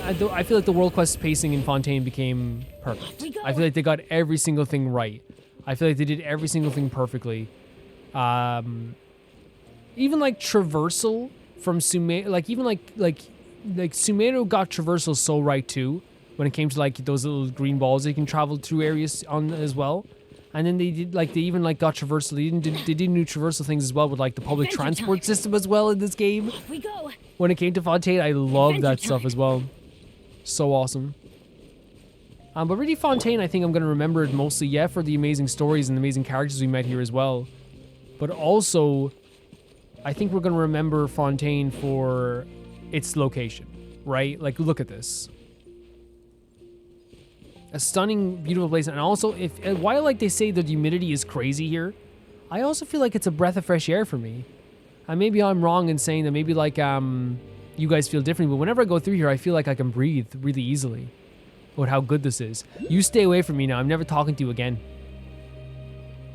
S1: I feel like the world quest pacing in Fontaine became perfect. I feel like they got every single thing right. I feel like they did every single thing perfectly. Even like traversal from Sumeru, like even like Sumeru got traversal so right too, when it came to like those little green balls that you can travel through areas on as well. And then they even got traversal. They did new traversal things as well with like the public
S2: Adventure
S1: transport
S2: time.
S1: system as well in this game.
S2: Off we go.
S1: When it came to Fontaine, I loved that
S2: Adventure
S1: stuff
S2: time.
S1: as well. So awesome. But really Fontaine, I think I'm going to remember it mostly, yeah, for the amazing stories and the amazing characters we met here as well. But also, I think we're going to remember Fontaine for its location, right? Like, look at this. A stunning, beautiful place. And also, while like they say the humidity is crazy here, I also feel like it's a breath of fresh air for me. And maybe I'm wrong in saying that maybe like you guys feel differently, but whenever I go through here, I feel like I can breathe really easily with how good this is. You stay away from me now. I'm never talking to you again.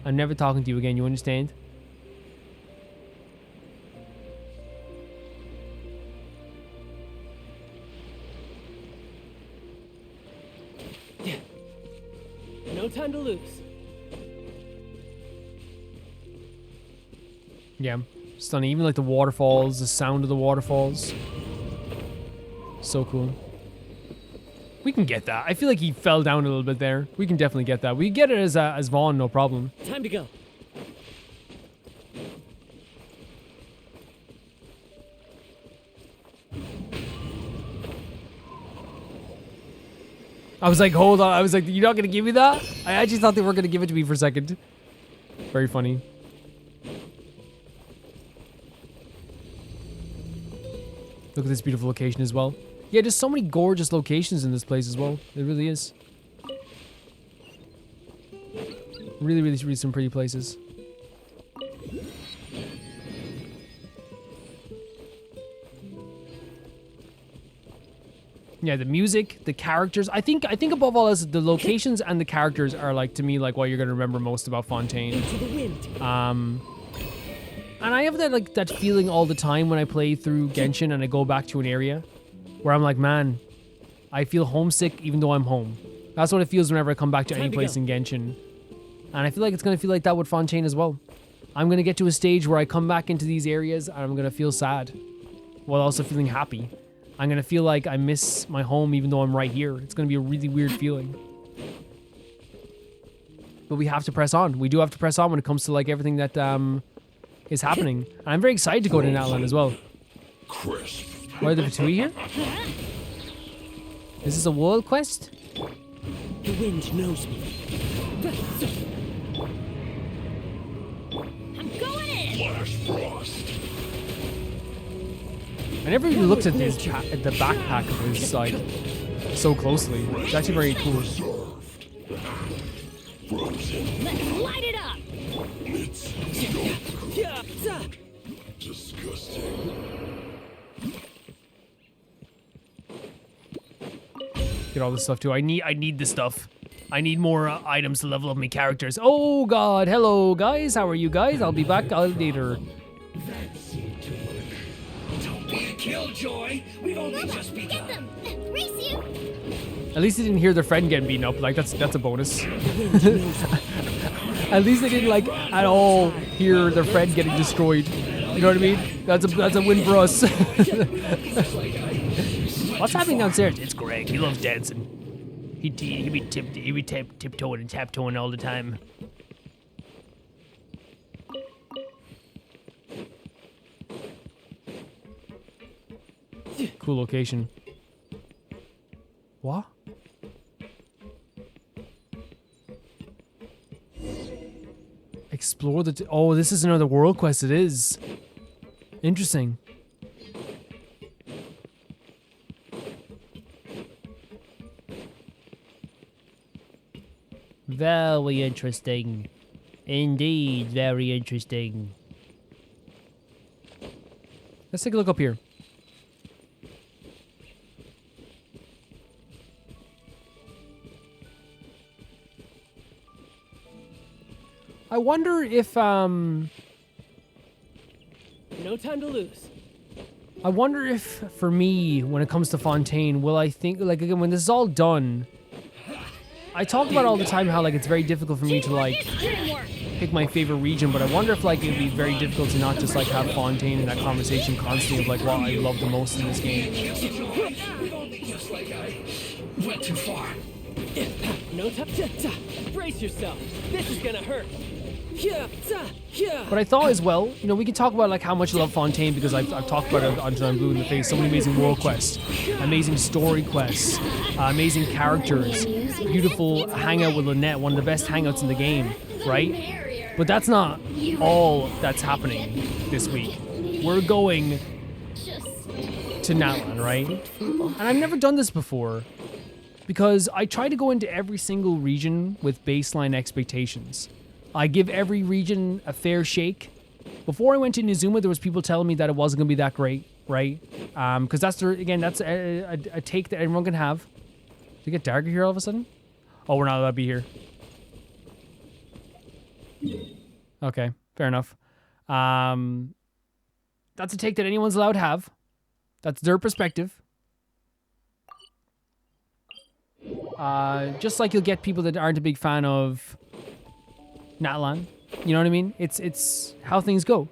S1: I'm never talking to you again. You understand?
S3: No time to lose.
S1: Yeah, stunning. Even like the waterfalls, the sound of the waterfalls. So cool. We can get that. I feel like he fell down a little bit there. We can definitely get that. We can get it as Vaughn, no problem.
S3: Time to go.
S1: I was like, hold on. I was like, you're not going to give me that? I actually thought they were going to give it to me for a second. Very funny. Look at this beautiful location as well. Yeah, there's so many gorgeous locations in this place as well. It really is. Really, really, really some pretty places. Yeah, the music, the characters. I think above all else, the locations and the characters are like, to me, like what you're gonna remember most about Fontaine.
S3: Into the wind.
S1: And I have that feeling all the time when I play through Genshin and I go back to an area where I'm like, man, I feel homesick even though I'm home. That's what it feels whenever I come back to any place in Genshin. And I feel like it's gonna feel like that with Fontaine as well. I'm gonna get to a stage where I come back into these areas and I'm gonna feel sad while also feeling happy. I'm gonna feel like I miss my home even though I'm right here. It's gonna be a really weird feeling. But we have to press on. We do have to press on when it comes to like everything that is happening. And I'm very excited to go to Natlan as well. Why are the Fatui here? Is this a world quest?
S3: The wind knows me.
S2: I'm going in.
S1: I never even looked at this at the backpack of his like so closely. It's actually very cool.
S2: Let's light it up.
S1: Get all this stuff too. I need this stuff. I need more items to level up my characters. Oh god, hello guys. How are you guys? I'll be back later.
S5: Don't be a killjoy. We've only just begun.
S2: Get them. Race you.
S1: At least they didn't hear their friend getting beaten up. Like, that's a bonus.
S3: The wind knows me.
S1: At least they didn't, like, at all hear their friend getting destroyed. You know what I mean? That's a win for us. What's happening downstairs? It's Greg. He loves dancing. He be tiptoeing and tap-toeing all the time. Cool location. What? Explore the... oh, this is another world quest. It is. Interesting. Very interesting. Indeed, very interesting. Let's take a look up here. I wonder if,
S3: No time to lose.
S1: I wonder if, for me, when it comes to Fontaine, will I think, like, again, when this is all done, I talk about all the time how, like, it's very difficult for me to, like,
S2: Teamwork.
S1: pick my favorite region, but I wonder if, like, it would be very difficult to not just, like, have Fontaine in that conversation constantly of, like, what I love the most in this game.
S5: Just like I went too far.
S3: No time. Brace yourself. This is gonna hurt.
S1: But I thought as well, you know, we can talk about, like, how much I love Fontaine because I've talked about it until I'm blue in the face. So many amazing world quests, amazing story quests, amazing characters, beautiful hangout with Lynette, one of the best hangouts in the game, right? But that's not all that's happening this week. We're going to Natlan, right? And I've never done this before because I try to go into every single region with baseline expectations. I give every region a fair shake. Before I went to Nizuma, there was people telling me that it wasn't going to be that great, right? Because that's a take that everyone can have. Did it get darker here all of a sudden? Oh, we're not allowed to be here. Okay, fair enough. That's a take that anyone's allowed to have. That's their perspective. Just like you'll get people that aren't a big fan of Natlan. You know what I mean? It's how things go.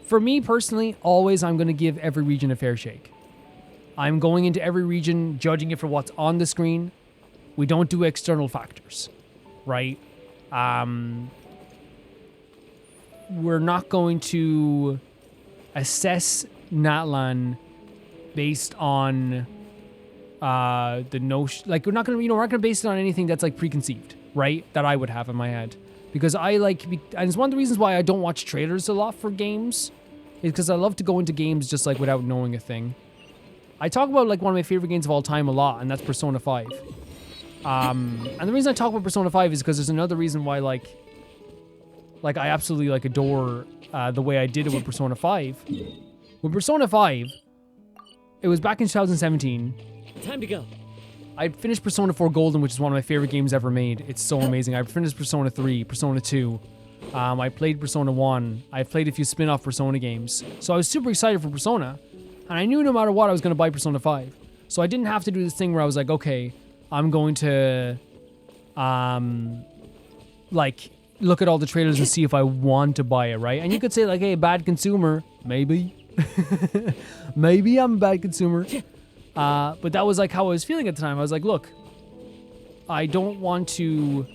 S1: For me personally, always I'm going to give every region a fair shake. I'm going into every region judging it for what's on the screen. We don't do external factors, right? We're not going to assess Natlan based on the notion, like we're not going to base it on anything that's like preconceived, right? That I would have in my head. Because I like, and it's one of the reasons why I don't watch trailers a lot for games, is because I love to go into games just like without knowing a thing. I talk about like one of my favorite games of all time a lot, and that's Persona 5. And the reason I talk about Persona 5 is because there's another reason why like I absolutely like adore the way I did it with Persona 5. With Persona 5, it was back in 2017.
S3: Time to go.
S1: I finished Persona 4 Golden, which is one of my favorite games ever made. It's so amazing. I finished Persona 3, Persona 2. I played Persona 1. I played a few spin-off Persona games. So I was super excited for Persona. And I knew no matter what, I was going to buy Persona 5. So I didn't have to do this thing where I was like, okay, I'm going to, like, look at all the trailers and see if I want to buy it, right? And you could say, like, hey, bad consumer. Maybe. Maybe I'm a bad consumer. But that was like how I was feeling at the time. I was like, look, I don't want to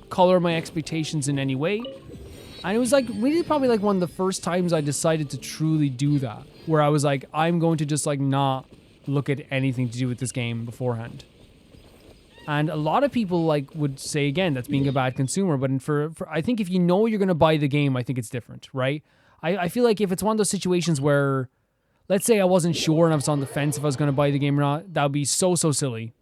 S1: color my expectations in any way. And it was like really probably like one of the first times I decided to truly do that, where I was like, I'm going to just like not look at anything to do with this game beforehand. And a lot of people like would say, again, that's being a bad consumer. But for I think if you know you're going to buy the game, I think it's different, right? I feel like if it's one of those situations where, let's say I wasn't sure and I was on the fence if I was going to buy the game or not, that would be so silly.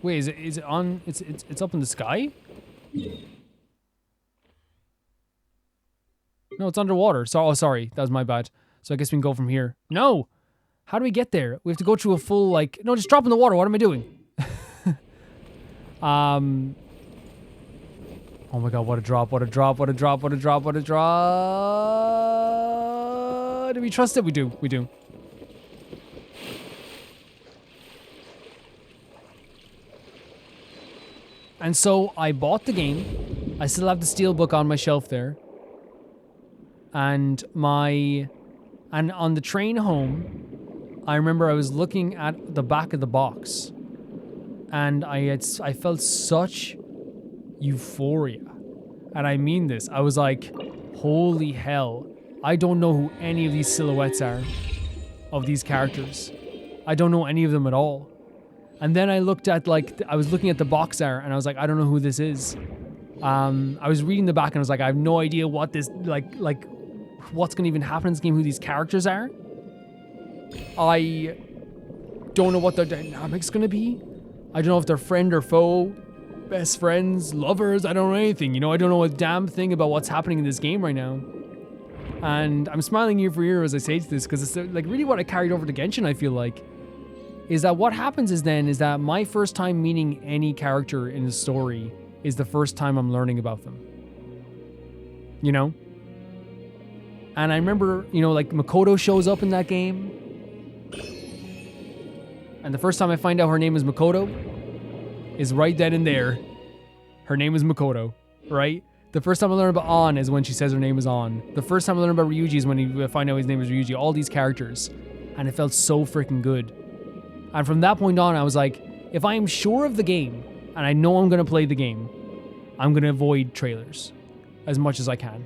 S1: Wait, is it on? It's up in the sky? No, it's underwater. So, oh, sorry, that was my bad. So I guess we can go from here. No, how do we get there? We have to go through a full like. No, just drop in the water. What am I doing? Oh my god, what a drop, what a drop, what a drop, what a drop, what a drop. Do we trust it? We do, we do. And so I bought the game. I still have the steelbook on my shelf there. And on the train home, I remember I was looking at the back of the box, and I felt such euphoria. And I mean this. I was like, holy hell. I don't know who any of these silhouettes are of these characters. I don't know any of them at all. And then I looked at I was looking at the box art and I was like, I don't know who this is. I was reading the back and I was like, I have no idea what this, what's going to even happen in this game, who these characters are. I don't know what their dynamic's going to be. I don't know if they're friend or foe, best friends, lovers. I don't know anything. You know, I don't know a damn thing about what's happening in this game right now. And I'm smiling ear for ear as I say this because it's like really what I carried over to Genshin, I feel like. Is that what happens is that my first time meeting any character in the story is the first time I'm learning about them. You know? And I remember, you know, like Makoto shows up in that game. And the first time I find out her name is Makoto is right then and there. Her name is Makoto, right? The first time I learn about An is when she says her name is An. The first time I learn about Ryuji is when you find out his name is Ryuji. All these characters. And it felt so freaking good. And from that point on, I was like, if I am sure of the game, and I know I'm going to play the game, I'm going to avoid trailers as much as I can.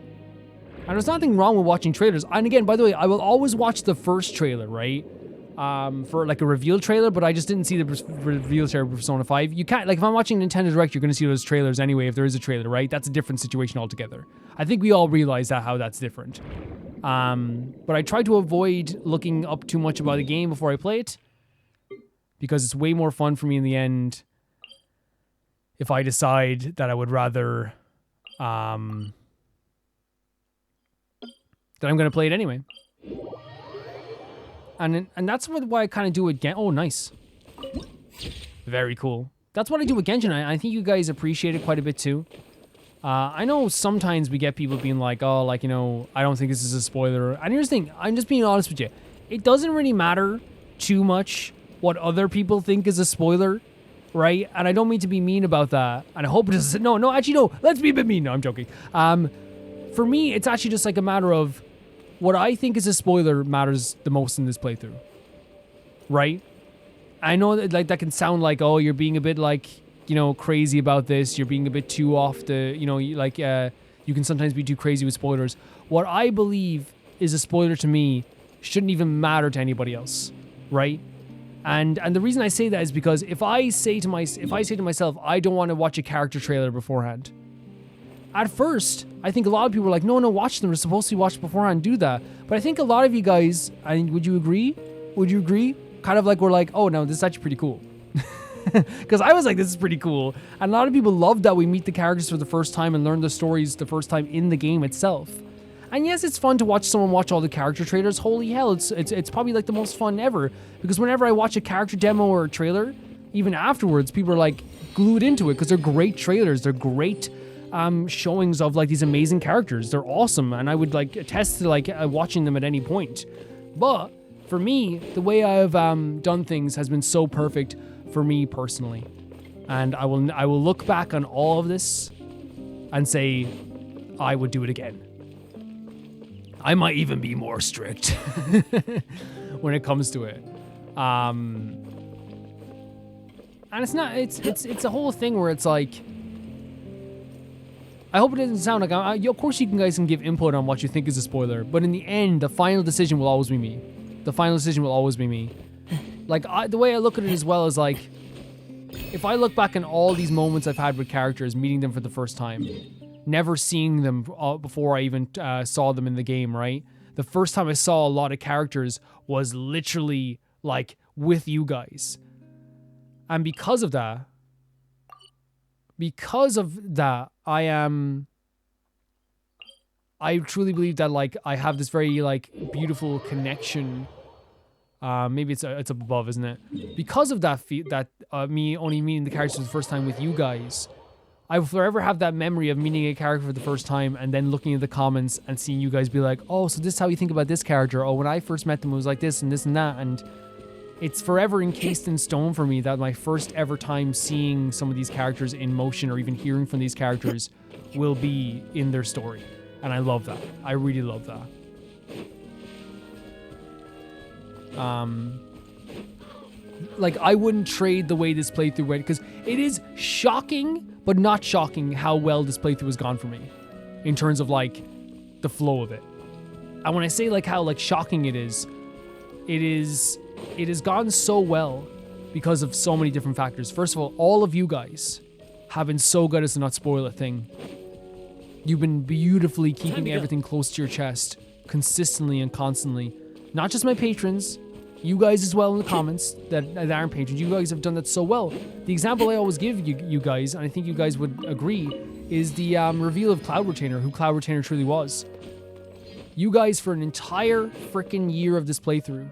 S1: And there's nothing wrong with watching trailers. And again, by the way, I will always watch the first trailer, right? For like a reveal trailer, but I just didn't see the reveal trailer for Persona 5. You can't, like, if I'm watching Nintendo Direct, you're going to see those trailers anyway if there is a trailer, right? That's a different situation altogether. I think we all realize how that's different. But I try to avoid looking up too much about the game before I play it, because it's way more fun for me in the end if I decide that I would rather, that I'm going to play it anyway. And that's why I kind of do it again. Oh, nice. Very cool. That's what I do with Genshin. I think you guys appreciate it quite a bit too. I know sometimes we get people being like, oh, like, you know, I don't think this is a spoiler. And here's the thing. I'm just being honest with you. It doesn't really matter too much what other people think is a spoiler, right? And I don't mean to be mean about that. And I hope it doesn't. No, actually, no. Let's be a bit mean. No, I'm joking. For me, it's actually just like a matter of what I think is a spoiler matters the most in this playthrough, right? I know that, like, that can sound like, oh, you're being a bit, like, you know, crazy about this. You're being a bit too off the, you know, like, you can sometimes be too crazy with spoilers. What I believe is a spoiler to me shouldn't even matter to anybody else, right? And the reason I say that is because if I say to myself, I don't want to watch a character trailer beforehand. At first, I think a lot of people are like, no, watch them. They're supposed to be watched beforehand. Do that. But I think a lot of you guys, would you agree? Would you agree? Kind of like we're like, oh no, this is actually pretty cool. Because I was like, this is pretty cool. And a lot of people love that we meet the characters for the first time and learn the stories the first time in the game itself. And yes, it's fun to watch someone watch all the character trailers. Holy hell, it's probably like the most fun ever. Because whenever I watch a character demo or a trailer, even afterwards, people are like glued into it because they're great trailers. They're great showings of like these amazing characters. They're awesome, and I would like attest to like watching them at any point. But for me, the way I've done things has been so perfect for me personally, and I will look back on all of this and say I would do it again. I might even be more strict when it comes to it. And it's not. It's a whole thing where it's like. I hope it doesn't sound like of course you guys can give input on what you think is a spoiler, but in the end, the final decision will always be me. The final decision will always be me. Like, the way I look at it as well is like, if I look back on all these moments I've had with characters, meeting them for the first time, never seeing them before I even saw them in the game, right? The first time I saw a lot of characters was literally like with you guys. And because of that, I truly believe that like I have this very like beautiful connection. Maybe it's up above, isn't it? Because of that, me only meeting the characters for the first time with you guys, I will forever have that memory of meeting a character for the first time and then looking at the comments and seeing you guys be like, oh, so this is how you think about this character. Oh, when I first met them, it was like this and this and that. And it's forever encased in stone for me that my first ever time seeing some of these characters in motion or even hearing from these characters will be in their story. And I love that. I really love that. Like, I wouldn't trade the way this playthrough went, because it is shocking, but not shocking how well this playthrough has gone for me in terms of, like, the flow of it. And when I say, like, how, like, shocking it has gone so well because of so many different factors. First of all of you guys have been so good as to not spoil a thing. You've been beautifully keeping everything close to your chest, consistently and constantly. Not just my patrons, you guys as well in the comments that aren't patrons. You guys have done that so well. The example I always give you guys, and I think you guys would agree, is the reveal of Cloud Retainer, who Cloud Retainer truly was. You guys, for an entire freaking year of this playthrough,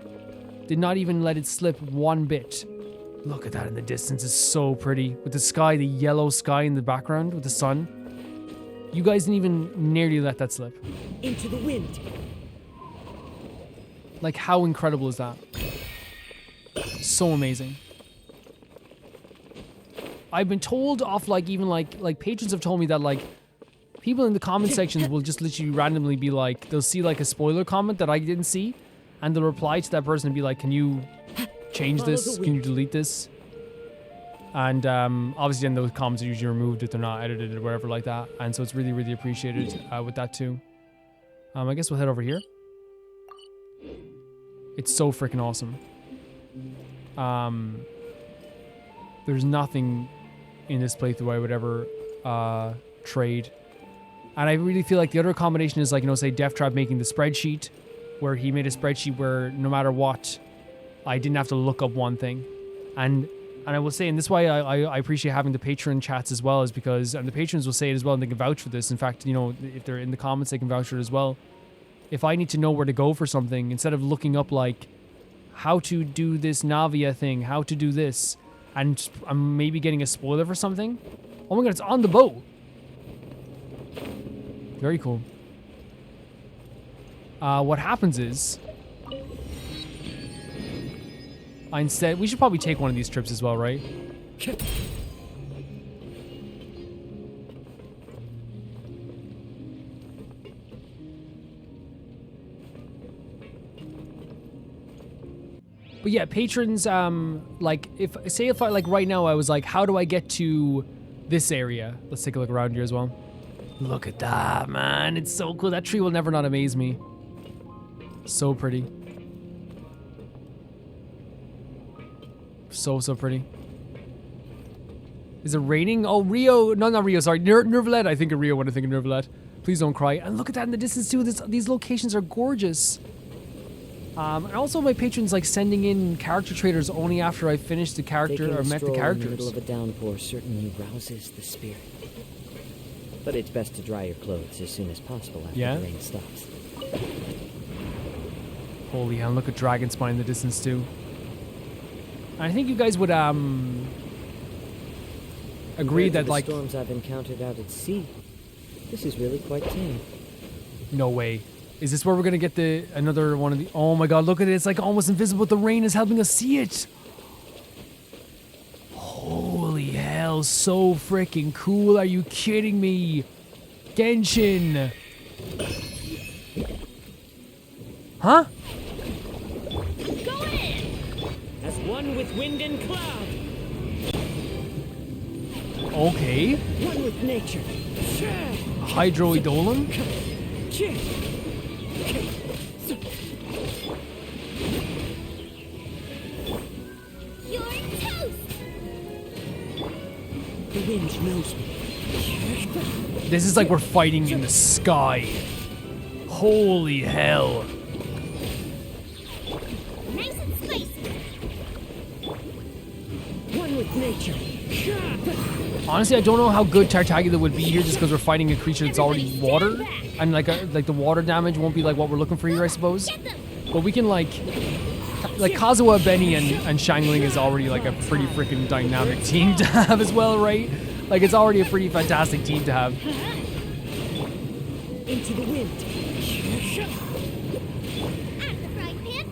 S1: did not even let it slip one bit. Look at that in the distance. It's so pretty. With the sky, the yellow sky in the background with the sun. You guys didn't even nearly let that slip.
S3: Into the wind.
S1: Like, how incredible is that? So amazing. I've been told off, like, even like patrons have told me that, like, people in the comment sections will just literally randomly be like, they'll see like a spoiler comment that I didn't see, and they'll reply to that person and be like, can you change this? Can you delete this? And obviously then those comments are usually removed if they're not edited or whatever like that. And so it's really, really appreciated with that too. I guess we'll head over here. It's so freaking awesome. There's nothing in this playthrough I would ever trade. And I really feel like the other combination is, like, you know, say Death Trap making the spreadsheet, where he made a spreadsheet where no matter what, I didn't have to look up one thing. And I will say, and this is why I appreciate having the patron chats as well, is because, and the patrons will say it as well, and they can vouch for this. In fact, you know, if they're in the comments, they can vouch for it as well. If I need to know where to go for something, instead of looking up, like, how to do this Navia thing, how to do this, and I'm maybe getting a spoiler for something. Oh my god, it's on the boat. Very cool. What happens is, instead, we should probably take one of these trips as well, right? But yeah, patrons, like, if I, like, right now I was like, how do I get to this area? Let's take a look around here as well. Look at that, man. It's so cool. That tree will never not amaze me. So pretty. So pretty. Is it raining? Oh, Rio. No, not Rio. Sorry. Nervalet. I think of Rio when I think of Nervalet. Please don't cry. And look at that in the distance, too. These locations are gorgeous. And also my patrons, like, sending in character traders only after I finished the character or met the characters.
S3: In the middle of a downpour certainly rouses the spirit. But it's best to dry your clothes as soon as possible after the rain stops.
S1: Holy hell, look at Dragonspine in the distance too. And I think you guys would agree that, like,
S3: the storms I've encountered out at sea, this is really quite tame.
S1: No way. Is this where we're gonna get another one of the? Oh my god, look at it! It's like almost invisible, but the rain is helping us see it. Holy hell, so freaking cool. Are you kidding me? Genshin. Huh?
S2: Go in!
S3: As one with wind and cloud.
S1: Okay.
S3: One with nature.
S1: Hydroidolum?
S2: You're toast!
S3: The wind knows me.
S1: This is like we're fighting in the sky. Holy hell.
S2: Nice and spicy!
S3: One with nature.
S1: Honestly, I don't know how good Tartagula would be here just because we're fighting a creature that's already water. And like the water damage won't be like what we're looking for here, I suppose. But we can like Kazuha, Benny, and Shangling is already like a pretty freaking dynamic team to have as well, right? Like, it's already a pretty fantastic team to have.
S3: Into the wind.
S2: At the frying pan,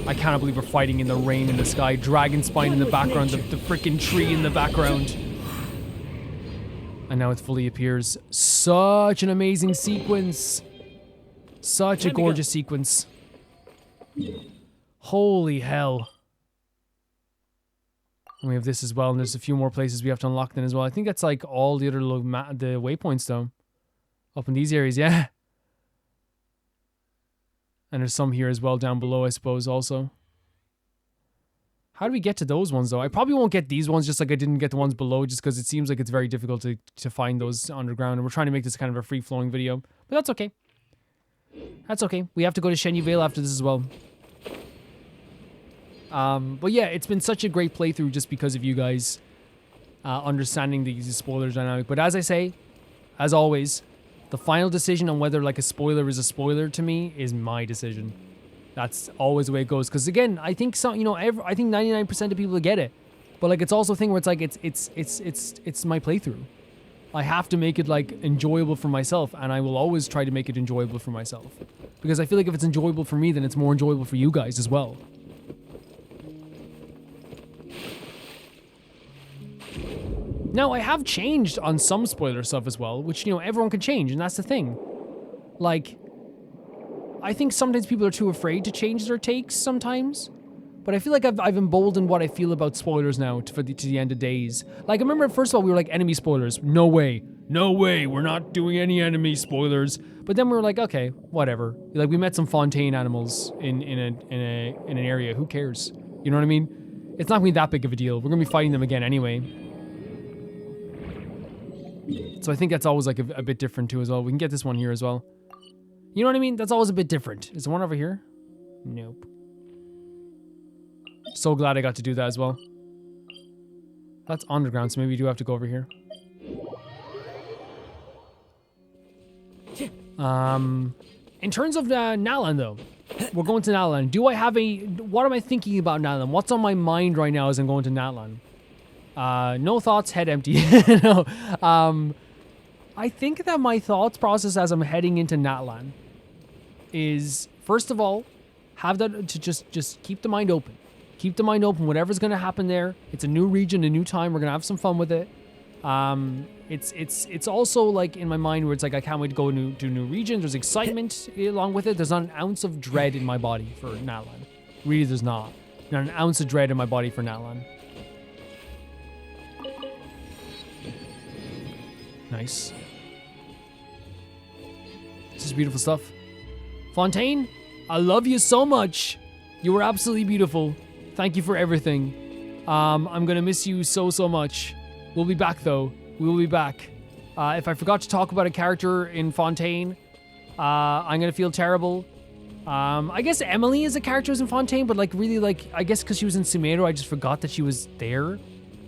S1: I cannot believe we're fighting in the rain in the sky. Dragon spine in the background, the freaking tree in the background. And now it fully appears. Such an amazing sequence. Such a gorgeous sequence. Holy hell. And we have this as well, and there's a few more places we have to unlock then as well. I think that's like all the other the waypoints though. Up in these areas, yeah. And there's some here as well down below, I suppose, also. How do we get to those ones, though? I probably won't get these ones, just like I didn't get the ones below, just because it seems like it's very difficult to find those underground. And we're trying to make this kind of a free-flowing video. But that's okay. That's okay. We have to go to Chenyu Vale after this as well. But yeah, it's been such a great playthrough just because of you guys understanding the spoilers dynamic. But as I say, as always, the final decision on whether like a spoiler is a spoiler to me is my decision. That's always the way it goes. Because again, I think some, you know, I think 99% of people get it, but like it's also a thing where it's like it's my playthrough. I have to make it like enjoyable for myself, and I will always try to make it enjoyable for myself, because I feel like if it's enjoyable for me, then it's more enjoyable for you guys as well. Now, I have changed on some spoiler stuff as well, which, you know, everyone can change, and that's the thing. Like, I think sometimes people are too afraid to change their takes sometimes, but I feel like I've emboldened what I feel about spoilers now to the end of days. Like, I remember, first of all, we were like, enemy spoilers. No way. No way. We're not doing any enemy spoilers. But then we were like, okay, whatever. Like, we met some Fontaine animals in an area. Who cares? You know what I mean? It's not going to be that big of a deal. We're going to be fighting them again anyway. So I think that's always like a bit different too as well. We can get this one here as well. You know what I mean? That's always a bit different. Is there one over here? Nope. So glad I got to do that as well. That's underground, so maybe we do have to go over here. In terms of Natlan though, we're going to Natlan. Do I have what am I thinking about Natlan? What's on my mind right now as I'm going to Natlan? No thoughts, head empty. No. I think that my thoughts process as I'm heading into Natlan is, first of all, have that to just keep the mind open. Keep the mind open. Whatever's going to happen there, it's a new region, a new time. We're going to have some fun with it. It's also like in my mind where it's like I can't wait to go to new regions. There's excitement along with it. There's not an ounce of dread in my body for Natlan. Really, there's not. Not an ounce of dread in my body for Natlan. Nice. This is beautiful stuff. Fontaine, I love you so much. You were absolutely beautiful. Thank you for everything. I'm gonna miss you so much. We'll be back though. We will be back. If I forgot to talk about a character in Fontaine, I'm gonna feel terrible. I guess Emily is a character in Fontaine, but like really like, I guess because she was in Sumeru, I just forgot that she was there,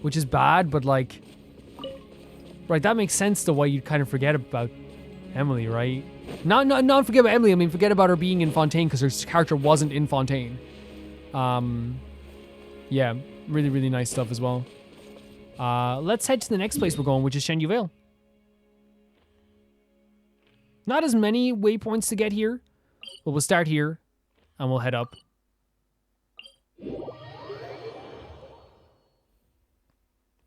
S1: which is bad, but like, right, that makes sense to why you'd kind of forget about Emily, right? Not forget about Emily, I mean forget about her being in Fontaine because her character wasn't in Fontaine. Yeah, really nice stuff as well. Let's head to the next place we're going, which is Chenyu Vale. Not as many waypoints to get here, but we'll start here and we'll head up.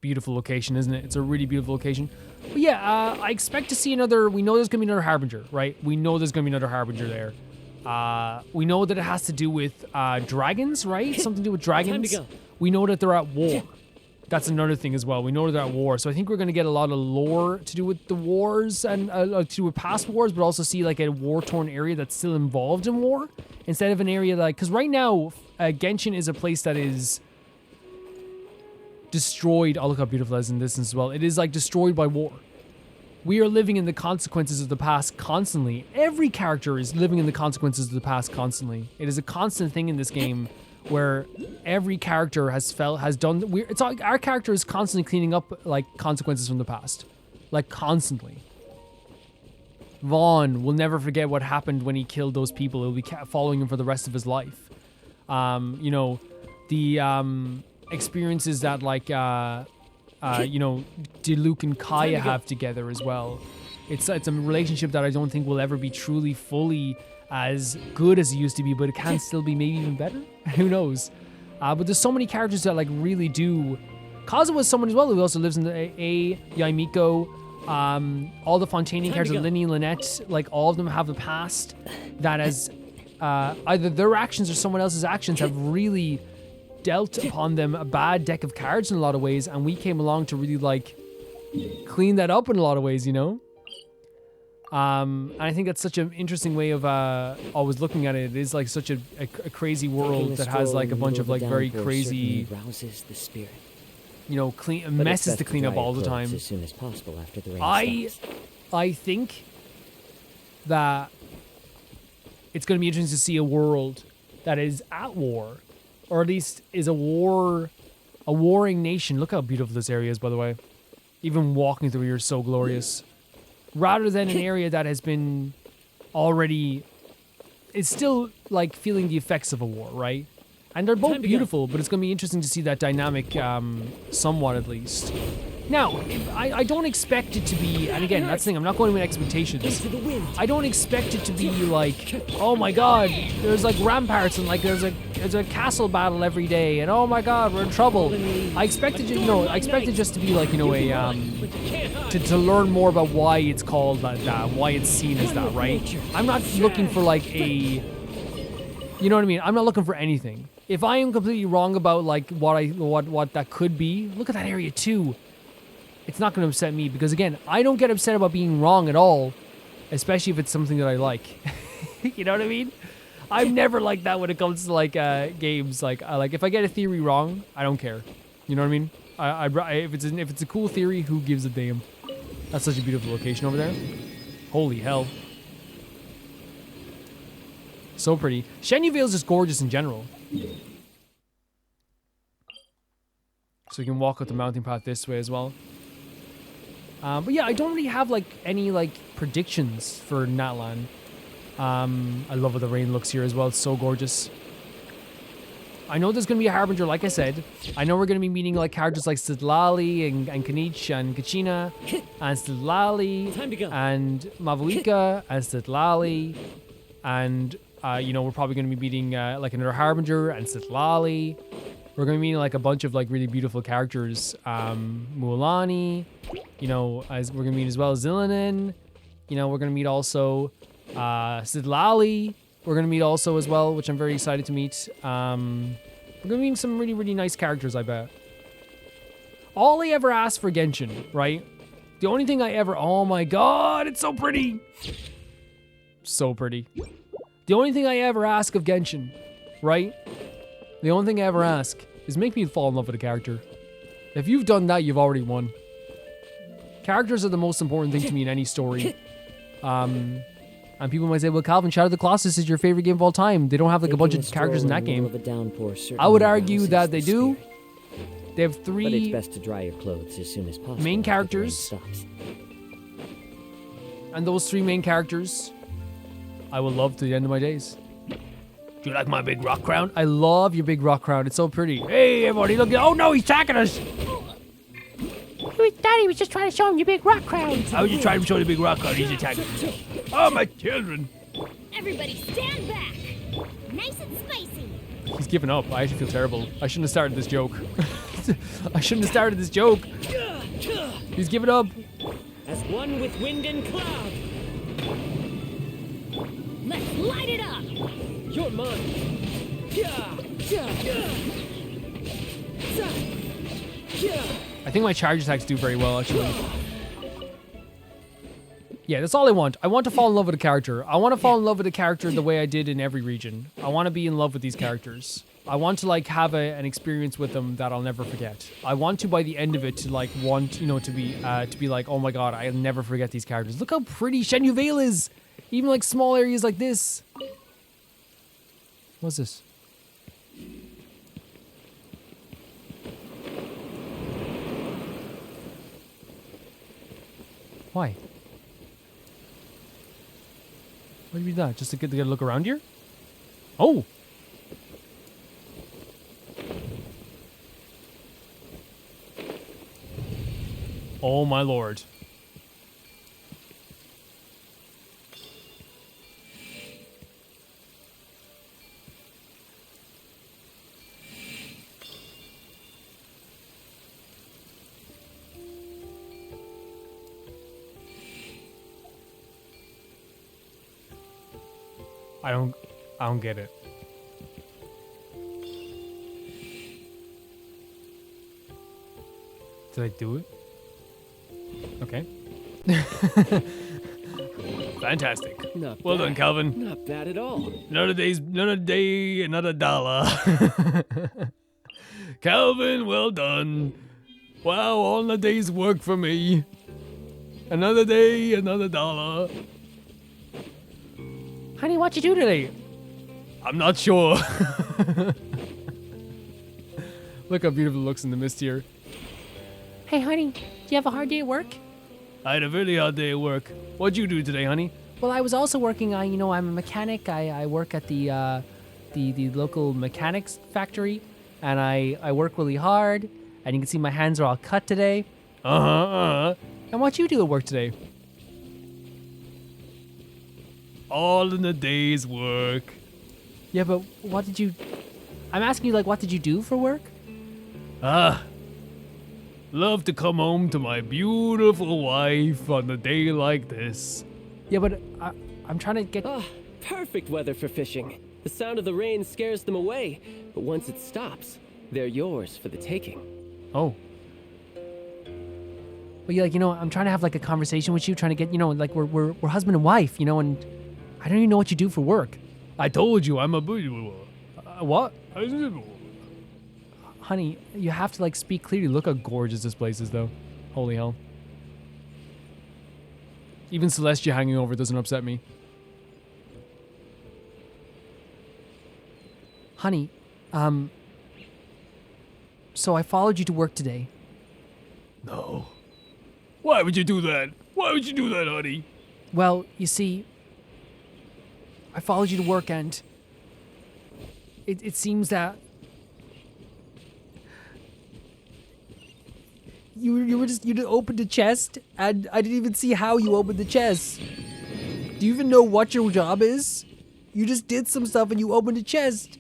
S1: Beautiful location, isn't it? It's a really beautiful location. But yeah, I expect to see another... We know there's going to be another Harbinger, right? We know there's going to be another Harbinger there. We know that it has to do with dragons, right? Something to do with dragons.
S3: Time to go.
S1: We know that they're at war. That's another thing as well. We know they're at war. So I think we're going to get a lot of lore to do with the wars and to do with past wars, but also see like a war-torn area that's still involved in war. Instead of an area like... Because right now, Genshin is a place that is... destroyed. Oh, look how beautiful that is in this as well. It is like destroyed by war. We are living in the consequences of the past constantly. Every character is living in the consequences of the past constantly. It is a constant thing in this game where every character has done. It's like our character is constantly cleaning up like consequences from the past, like constantly. Vaughn will never forget what happened when he killed those people. He'll be following him for the rest of his life. You know, the experiences that like you know, Diluc and Kaya have together as well. It's a relationship that I don't think will ever be truly fully as good as it used to be, but it can still be maybe even better. Who knows? But there's so many characters that like really do. Kazuha is someone as well who also lives in the Yaimiko. All the Fontaine characters, Linny, Lynette, like all of them have a past that has either their actions or someone else's actions have really dealt upon them a bad deck of cards in a lot of ways, and we came along to really like clean that up in a lot of ways, you know? And I think that's such an interesting way of always looking at it. It is like such a crazy world that has like a bunch of like very crazy,
S3: rouses the spirit.
S1: you know, messes to clean up all the time.
S3: As soon as possible after the rain stops.
S1: I think that it's going to be interesting to see a world that is at war, or at least is a warring nation. Look how beautiful this area is, by the way. Even walking through here is so glorious. Rather than an area that has been already, it's still like feeling the effects of a war, right? And they're both beautiful, but it's going to be interesting to see that dynamic somewhat at least. Now, I don't expect it to be, and again, that's the thing, I'm not going with expectations. I don't expect it to be like, oh my god, there's like ramparts and like there's a castle battle every day, and oh my god, we're in trouble. I expected it just to be like, you know, to learn more about why it's called that, why it's seen as that, right? I'm not looking for like you know what I mean? I'm not looking for anything. If I am completely wrong about like what that could be, look at that area too. It's not going to upset me because again, I don't get upset about being wrong at all, especially if it's something that I like. You know what I mean? I'm never like that when it comes to like games. Like if I get a theory wrong, I don't care. You know what I mean? If it's a cool theory, who gives a damn? That's such a beautiful location over there. Holy hell. So pretty. Chenyu Vale is just gorgeous in general. So you can walk up the mountain path this way as well. But yeah, I don't really have like any like predictions for Natlan. I love how the rain looks here as well. It's so gorgeous. I know there's going to be a Harbinger, like I said. I know we're going to be meeting like characters like Sitlali and Kanich and Kachina and Sitlali and Mavuika and Sitlali. And, you know, we're probably going to be meeting like another Harbinger and Sitlali. We're going to be meeting like a bunch of like really beautiful characters. Mualani, you know, as we're going to meet as well as Zillanen. You know, we're going to meet also Sitlali. We're going to meet also as well, which I'm very excited to meet. We're going to meet some really, really nice characters, I bet. All I ever asked for Genshin, right? The only thing I ever... Oh my god, it's so pretty! So pretty. The only thing I ever ask of Genshin, right? The only thing I ever ask is make me fall in love with a character. If you've done that, you've already won. Characters are the most important thing to me in any story. And people might say, well, Calvin, Shadow of the Colossus is your favorite game of all time. They don't have like a bunch of characters in that game. I would argue that they do. They have three
S3: but it's best to dry your clothes as soon as possible
S1: main characters. And those three main characters, I will love to the end of my days. Do you like my big rock crown? I love your big rock crown. It's so pretty. Hey, everybody, look. Oh, no, he's attacking us.
S4: Daddy was just trying to show him your big rock crown.
S1: I was just trying to show you the big rock crown. He's attacking me. Oh, my children.
S2: Everybody stand back. Nice and spicy.
S1: He's giving up. I actually feel terrible. I shouldn't have started this joke. I shouldn't have started this joke. He's giving up.
S3: As one with wind and cloud.
S2: Let's light it up.
S3: You're mine.
S1: I think my charge attacks do very well, actually. Yeah, that's all I want. I want to fall in love with a character. I want to fall in love with a character the way I did in every region. I want to be in love with these characters. I want to like have an experience with them that I'll never forget. I want to, by the end of it, to like want, you know, to be like, oh my god, I'll never forget these characters. Look how pretty Chenyu Vale is. Even like small areas like this. What's this? Why? Why do you do that? Just to get a look around here? Oh! Oh my lord. I don't get it. Did I do it? Okay. Fantastic.
S6: Not
S1: Well
S6: bad.
S1: done, Calvin.
S6: Not bad at all.
S1: Another day, another dollar. Calvin, well done. Wow, all the day's work for me. Another day, another dollar.
S4: Honey, what you do today?
S1: I'm not sure. Look how beautiful it looks in the mist here.
S4: Hey, honey, do you have a hard day at work?
S1: I had a really hard day at work. What'd you do today, honey?
S4: Well, I was also working on, I'm a mechanic. I work at the local mechanics factory, and I work really hard, and you can see my hands are all cut today. And what you do at work today?
S1: All in a day's work.
S4: Yeah, but what did you... I'm asking you, like, what did you do for work?
S1: Love to come home to my beautiful wife on a day like this.
S4: Yeah, but I'm trying to get...
S6: Ah, perfect weather for fishing. The sound of the rain scares them away, but once it stops, they're yours for the taking.
S1: Oh.
S4: But yeah, like, I'm trying to have like a conversation with you, trying to get, like we're husband and wife, and I don't even know what you do for work.
S1: I told you I'm a what?
S4: Honey, you have to like speak clearly. Look how gorgeous this place is, though. Holy hell.
S1: Even Celestia hanging over doesn't upset me.
S4: Honey, so I followed you to work today.
S1: No. Why would you do that? Why would you do that, honey?
S4: Well, you see, I followed you to work, and it seems that you just opened the chest, and I didn't even see how you opened the chest. Do you even know what your job is? You just did some stuff and you opened the chest.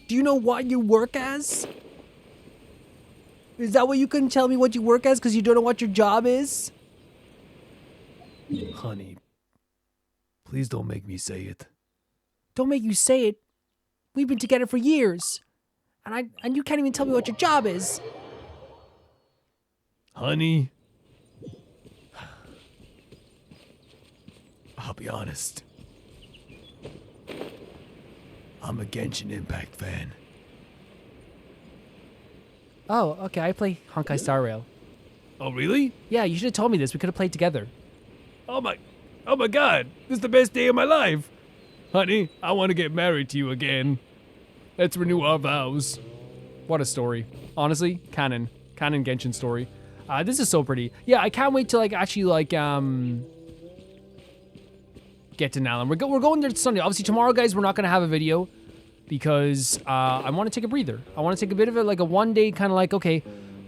S4: Do you know what you work as? Is that why you couldn't tell me what you work as, because you don't know what your job is?
S1: Honey, please don't make me say it.
S4: Don't make you say it. We've been together for years. And you can't even tell me what your job is.
S1: Honey, I'll be honest. I'm a Genshin Impact fan.
S4: Oh, okay, I play Honkai Star Rail.
S1: Oh, really?
S4: Yeah, you should have told me this. We could have played together.
S1: Oh my God, this is the best day of my life. Honey, I want to get married to you again. Let's renew our vows. What a story. Honestly, canon Genshin story. This is so pretty. Yeah, I can't wait to actually get to Natlan. We're going there Sunday. Obviously tomorrow, guys, we're not gonna have a video because I want to take a breather. I want to take a bit of it, like a one day kind of like, okay,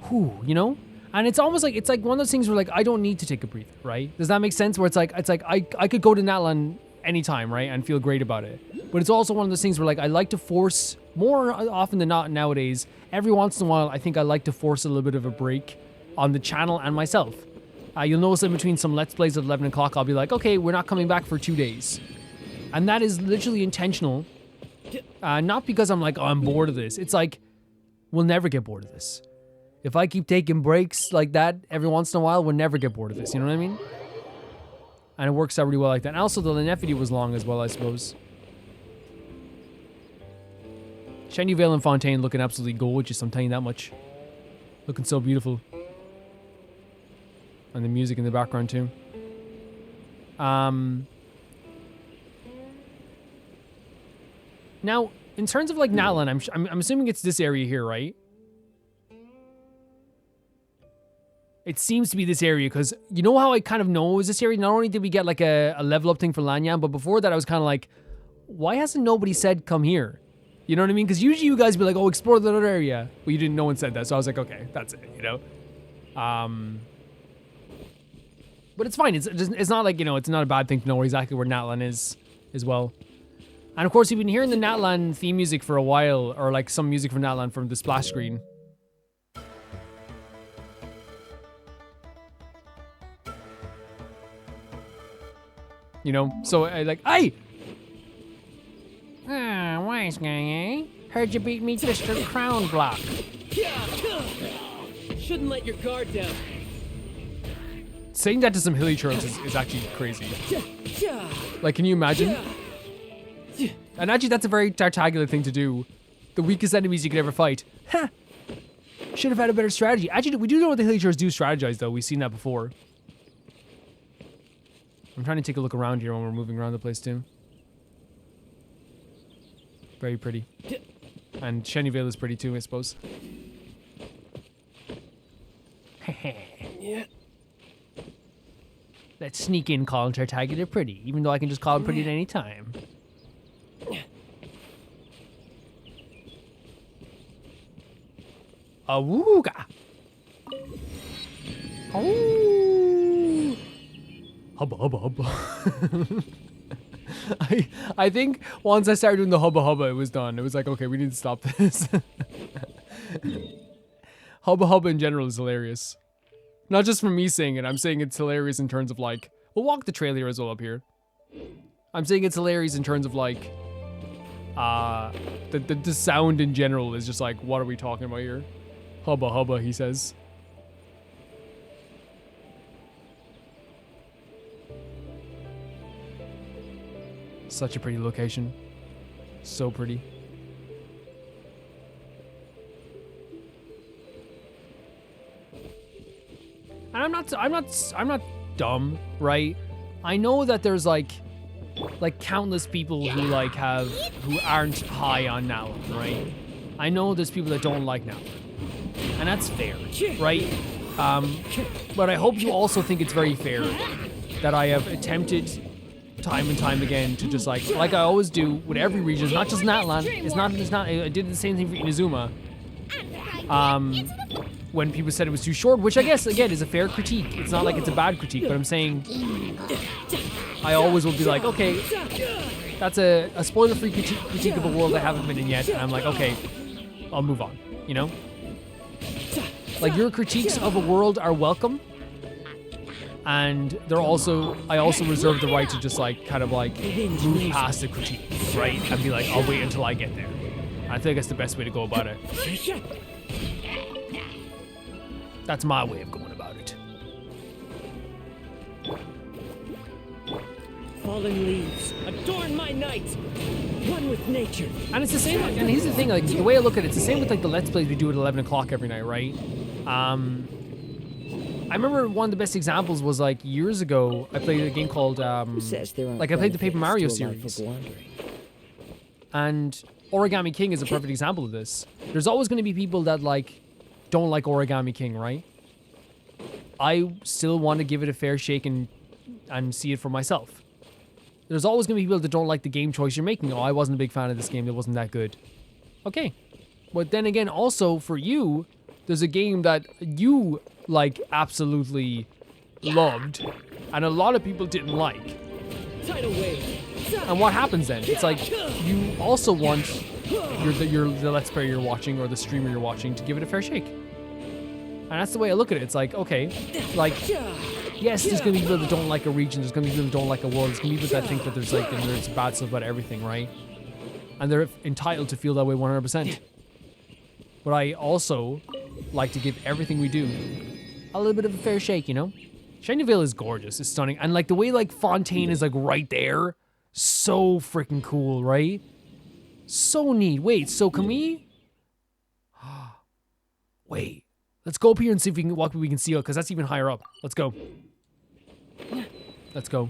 S1: whew, And it's almost like, it's like one of those things where like I don't need to take a breather, right? Does that make sense? Where it's like I could go to Natlan anytime, right, and feel great about it. But it's also one of those things where like I like to force, more often than not nowadays, every once in a while, I think I like to force a little bit of a break on the channel and myself. You'll notice in between some Let's Plays at 11 o'clock, I'll be like, okay, we're not coming back for 2 days. And that is literally intentional. Not because I'm like, oh, I'm bored of this. It's like, we'll never get bored of this. If I keep taking breaks like that every once in a while, we'll never get bored of this. You know what I mean? And it works out really well like that. And also, the Lynette video was long as well, I suppose. Chenyu, Vale, and Fontaine looking absolutely gorgeous, I'm telling you that much. Looking so beautiful. And the music in the background too. Now, in terms of like Natlan, I'm assuming it's this area here, right? It seems to be this area, because you know how I kind of know it was this area? Not only did we get like a level up thing for Lanyan, but before that I was kind of like, why hasn't nobody said come here? You know what I mean? Because usually you guys be like, oh, explore that other area. Well, you didn't, no one said that, so I was like, okay, that's it, But it's fine. It's not like, it's not a bad thing to know exactly where Natlan is as well. And of course, you've been hearing the Natlan theme music for a while, or like some music from Natlan from the splash screen. So I like, hey! wise guy, eh? Heard you beat me Mr. Crown Block.
S6: Shouldn't let your guard down.
S1: Saying that to some hilly turns is actually crazy. Like, can you imagine? And actually, that's a very Tartagula thing to do. The weakest enemies you could ever fight. Ha! Should have had a better strategy. Actually, we do know what the hilly turns do strategize, though. We've seen that before. I'm trying to take a look around here when we're moving around the place, too. Very pretty. And Chenyu Vale is pretty, too, I suppose.
S6: Yeah.
S1: Let's sneak in calling Tartagula pretty, even though I can just call him pretty at any time. Awooga! Oh! Hubba hubba hubba. I think once I started doing the hubba hubba, it was done. It was like, okay, we need to stop this. Hubba hubba in general is hilarious. Not just from me saying it, I'm saying it's hilarious in terms of like, we'll walk the trail here as well up here. I'm saying it's hilarious in terms of like, the sound in general is just like, what are we talking about here? Hubba hubba, he says. Such a pretty location. So pretty. And I'm not dumb, right? I know that there's like countless people who who aren't high on Natlan, right? I know there's people that don't like Natlan. And that's fair, right? But I hope you also think it's very fair that I have attempted time and time again to just like I always do with every region, not just Natlan. It's not. I did the same thing for Inazuma. When people said it was too short, which I guess again is a fair critique. It's not like it's a bad critique, but I'm saying I always will be like, okay, that's a spoiler-free critique of a world I haven't been in yet, and I'm like, okay, I'll move on. You know, like your critiques of a world are welcome. And they're also, I also reserve the right to just like, kind of like move past the critique, right? And be like, I'll wait until I get there. I think that's the best way to go about it. That's my way of going about it.
S6: Fallen leaves, adorn my night, one with nature.
S1: And it's the same, and here's the thing, like the way I look at it, it's the same with like the Let's Plays we do at 11 o'clock every night, right? I remember one of the best examples was like years ago, I played a game called, I played the Paper Mario series. And Origami King is a perfect example of this. There's always going to be people that like, don't like Origami King, right? I still want to give it a fair shake and see it for myself. There's always going to be people that don't like the game choice you're making. Oh, I wasn't a big fan of this game. It wasn't that good. Okay. But then again, also for you, there's a game that you like absolutely loved and a lot of people didn't like.
S6: Tidal wave.
S1: And what happens then? It's like you also want the Let's Player you're watching or the streamer you're watching to give it a fair shake. And that's the way I look at it. It's like, okay, like, yes, there's gonna be people that don't like a region, there's gonna be people that don't like a world, there's gonna be people that think that there's like, there's bad stuff about everything, right? And they're entitled to feel that way 100%. But I also like to give everything we do a little bit of a fair shake, you know? Chenyu Vale is gorgeous, it's stunning. And like the way like Fontaine is like right there, so freaking cool, right? So neat. Wait, so can we? Wait, let's go up here and see if we can what we can see, because that's even higher up. Let's go. Let's go.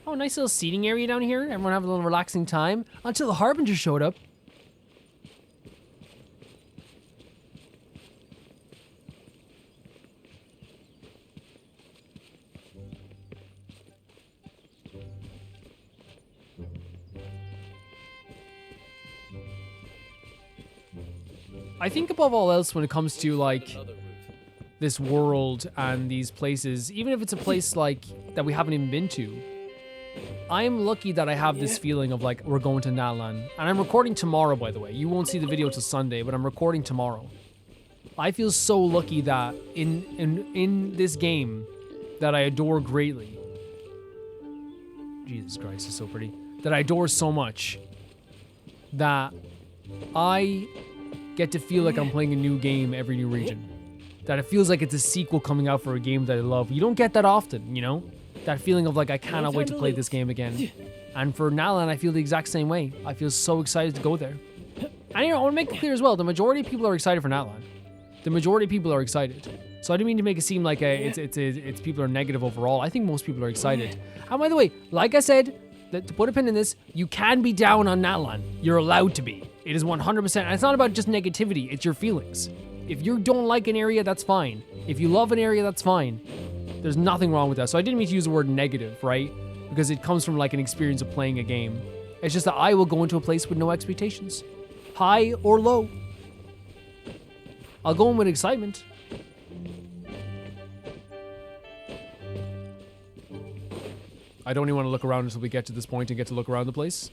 S1: Oh, nice little seating area down here. Everyone having a little relaxing time until the Harbinger showed up. I think above all else when it comes to like this world and these places, even if it's a place like that we haven't even been to, I'm lucky that I have this feeling of like we're going to Natlan. And I'm recording tomorrow, by the way. You won't see the video till Sunday, but I'm recording tomorrow. I feel so lucky that in this game that I adore greatly. Jesus Christ, it's so pretty. That I adore so much that I get to feel like I'm playing a new game every new region. That it feels like it's a sequel coming out for a game that I love. You don't get that often, you know? That feeling of like, I cannot wait to play this game again. And for Natlan, I feel the exact same way. I feel so excited to go there. And you know, I want to make it clear as well, the majority of people are excited for Natlan. The majority of people are excited. So I didn't mean to make it seem like it's people are negative overall. I think most people are excited. And by the way, like I said, to put a pin in this, you can be down on Natlan. You're allowed to be. It is 100%. And it's not about just negativity, it's your feelings. If you don't like an area, that's fine. If you love an area, that's fine. There's nothing wrong with that. So I didn't mean to use the word negative, right? Because it comes from like an experience of playing a game. It's just that I will go into a place with no expectations. High or low. I'll go in with excitement. I don't even want to look around until we get to this point and get to look around the place.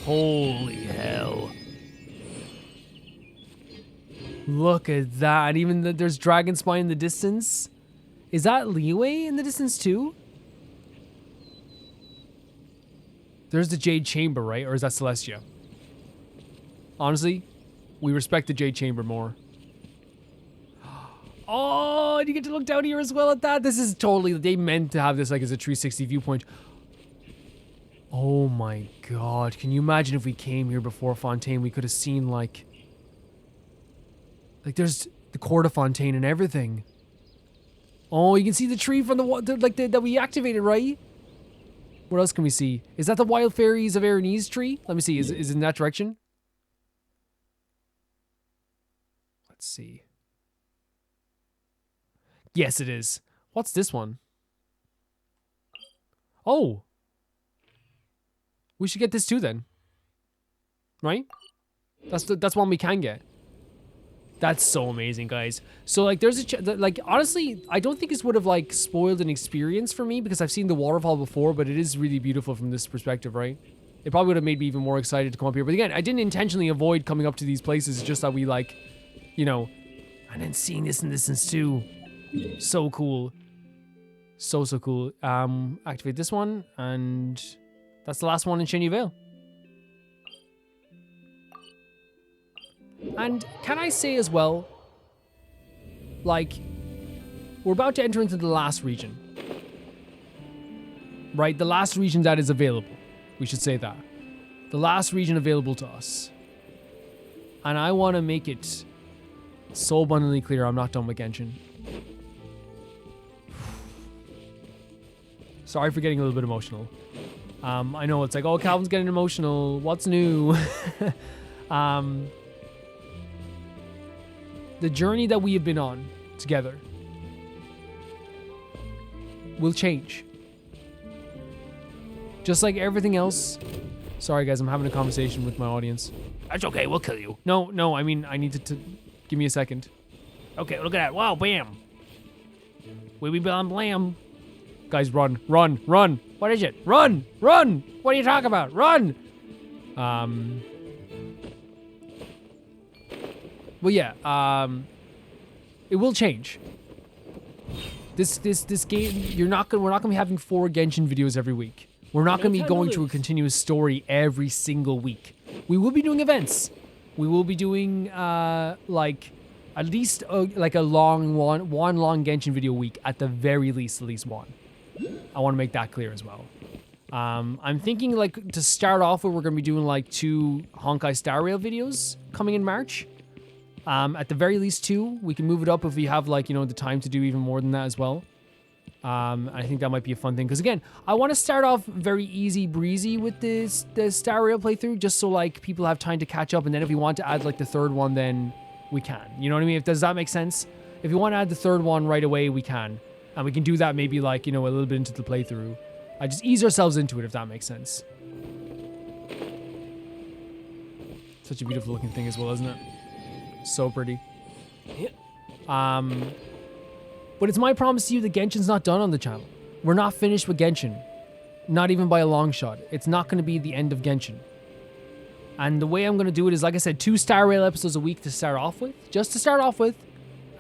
S1: Holy hell. Look at that. Even there's Dragon Spine in the distance. Is that Leeway in the distance too? There's the Jade Chamber, right? Or is that Celestia? Honestly, we respect the Jade Chamber more. Oh, and you get to look down here as well at that. This is totally, they meant to have this like as a 360 viewpoint. Oh my god. Can you imagine if we came here before Fontaine, we could have seen like there's the court of Fontaine and everything. Oh, you can see the tree from that we activated, right? What else can we see? Is that the Wild Fairies of Aranese tree? Let me see. Is it in that direction? Let's see. Yes, it is. What's this one? Oh. We should get this too then. Right? That's one we can get. That's so amazing, guys. So like there's like honestly, I don't think this would have like spoiled an experience for me because I've seen the waterfall before, but it is really beautiful from this perspective, right? It probably would have made me even more excited to come up here. But again, I didn't intentionally avoid coming up to these places. It's just that we like, you know, and then seeing this in distance too. So cool. So cool. Activate this one, and that's the last one in Chenyu Vale. And can I say as well, like, we're about to enter into the last region. Right? The last region that is available. We should say that. The last region available to us. And I want to make it so abundantly clear I'm not done with Genshin. Sorry for getting a little bit emotional. I know it's like, oh, Calvin's getting emotional. What's new? The journey that we have been on together will change. Just like everything else. Sorry, guys, I'm having a conversation with my audience. That's okay, we'll kill you. No, I mean, I needed to... Give me a second. Okay, look at that. Wow, bam. Weeby blam blam. Guys, run. What is it? Run! What are you talking about? Run! Well, yeah, it will change. This game, we're not gonna be having 4 Genshin videos every week. We're not gonna be going through a continuous story every single week. We will be doing events. We will be doing like at least like a long one long Genshin video a week at the very least, at least one. I want to make that clear as well. I'm thinking like to start off with, we're gonna be doing like 2 Honkai Star Rail videos coming in March. At the very least 2. We can move it up if we have like, you know, the time to do even more than that as well. I think that might be a fun thing. Because again, I want to start off very easy breezy with the Star Rail playthrough. Just so like people have time to catch up. And then if we want to add like the 3rd one, then we can. You know what I mean? Does that make sense? If you want to add the 3rd one right away, we can. And we can do that maybe like, you know, a little bit into the playthrough. I just ease ourselves into it if that makes sense. Such a beautiful looking thing as well, isn't it? So pretty. But it's my promise to you that Genshin's not done on the channel. We're not finished with Genshin. Not even by a long shot. It's not going to be the end of Genshin. And the way I'm going to do it is, like I said, 2 Star Rail episodes a week to start off with. Just to start off with.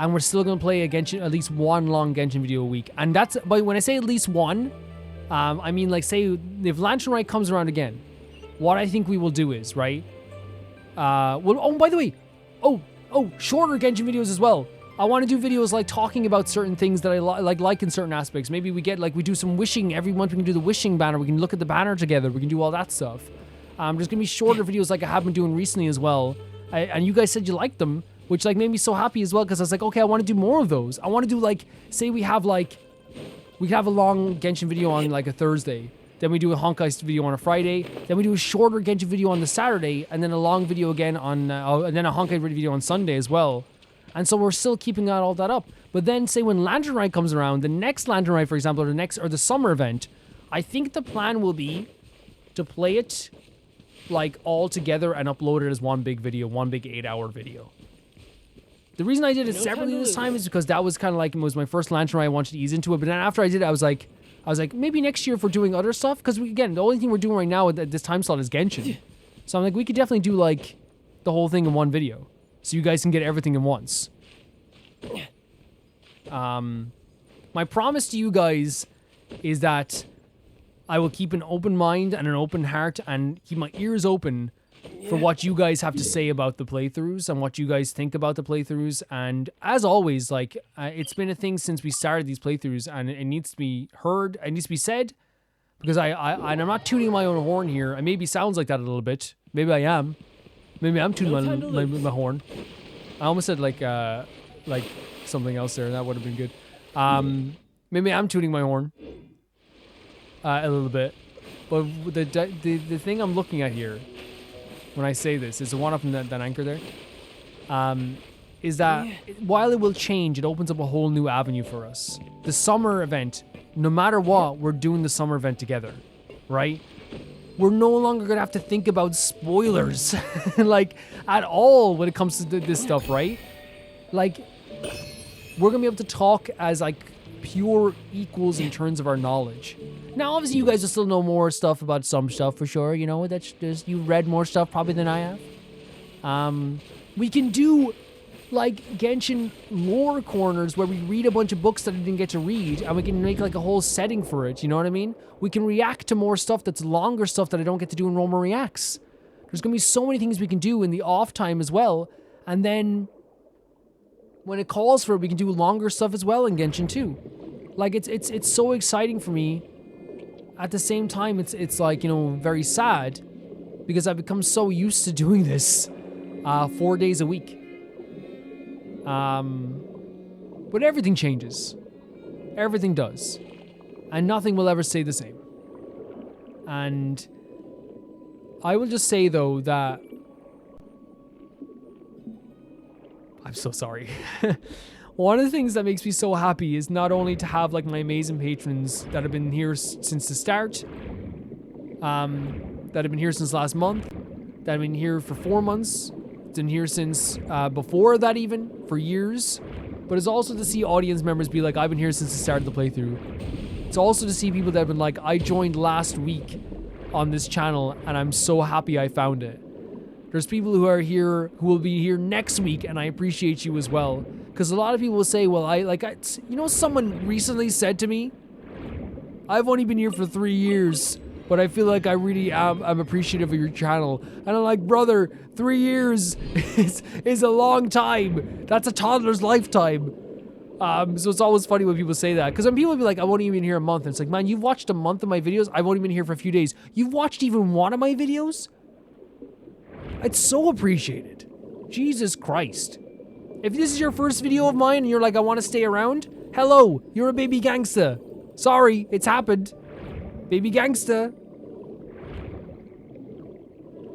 S1: And we're still going to play a Genshin, at least one long Genshin video a week. And that's, but when I say at least one, I mean, like, say, if Lantern Rite comes around again, what I think we will do is, right? Well, oh, by the way, shorter Genshin videos as well. I want to do videos like talking about certain things that I like in certain aspects. Maybe we do some wishing every month. We can do the wishing banner. We can look at the banner together. We can do all that stuff. There's gonna be shorter videos like I have been doing recently as well. And you guys said you liked them, which like made me so happy as well, because I was like, okay, I want to do more of those. I want to do like, say we have a long Genshin video on like a Thursday. Then we do a Honkai video on a Friday. Then we do a shorter Genshin video on the Saturday, and then a long video again on, and then a Honkai video on Sunday as well. And so we're still keeping all that up. But then say when Lantern Rite comes around, the next Lantern Rite, for example, or the summer event, I think the plan will be to play it like all together and upload it as one big video, one big 8-hour video. The reason I did it separately this time is because that was kind of like, it was my first Lantern Rite. I wanted to ease into it. But then after I did it, I was like, maybe next year if we're doing other stuff, because again, the only thing we're doing right now at this time slot is Genshin. So I'm like, we could definitely do like the whole thing in one video, so you guys can get everything in once. My promise to you guys is that I will keep an open mind and an open heart and keep my ears open for what you guys have to say about the playthroughs and what you guys think about the playthroughs. And as always, like, it's been a thing since we started these playthroughs, and it needs to be heard, it needs to be said, because I'm not tooting my own horn here. It maybe sounds like that a little bit. Maybe I am. Maybe I'm tooting my horn. I almost said like something else there. That would have been good. Maybe I'm tooting my horn a little bit. But the thing I'm looking at here when I say this is the one up in that anchor there. Is that while it will change, it opens up a whole new avenue for us. The summer event, no matter what, we're doing the summer event together, right? We're no longer gonna have to think about spoilers, like, at all when it comes to this stuff, right? Like, we're gonna be able to talk as like pure equals in terms of our knowledge. Now, obviously, you guys will still know more stuff about some stuff for sure. You know, that's just, you've read more stuff probably than I have. We can do like Genshin lore corners where we read a bunch of books that I didn't get to read, and we can make like a whole setting for it. You know what I mean? We can react to more stuff that's longer stuff that I don't get to do in Roma Reacts. There's gonna be so many things we can do in the off time as well, and then when it calls for it, we can do longer stuff as well in Genshin too. Like, it's so exciting for me. At the same time, it's like, you know, very sad, because I've become so used to doing this 4 days a week. But everything changes. Everything does. And nothing will ever stay the same. And I will just say, though, that I'm so sorry. One of the things that makes me so happy is not only to have like my amazing patrons that have been here since the start, that have been here since last month, that have been here for 4 months, been here since before that even, for years. But it's also to see audience members be like, I've been here since the start of the playthrough. It's also to see people that have been like, I joined last week on this channel and I'm so happy I found it. There's people who are here, who will be here next week, and I appreciate you as well. Because a lot of people will say, well, you know, someone recently said to me, I've only been here for 3 years, but I feel like I really I'm appreciative of your channel. And I'm like, brother, 3 years is a long time. That's a toddler's lifetime. So it's always funny when people say that. Because when people be like, I've only been here a month, and it's like, man, you've watched a month of my videos? I've only been here for a few days. You've watched even one of my videos? It's so appreciated. Jesus Christ. If this is your first video of mine and you're like, I want to stay around, hello, you're a baby gangsta. Sorry, it's happened. Baby gangsta.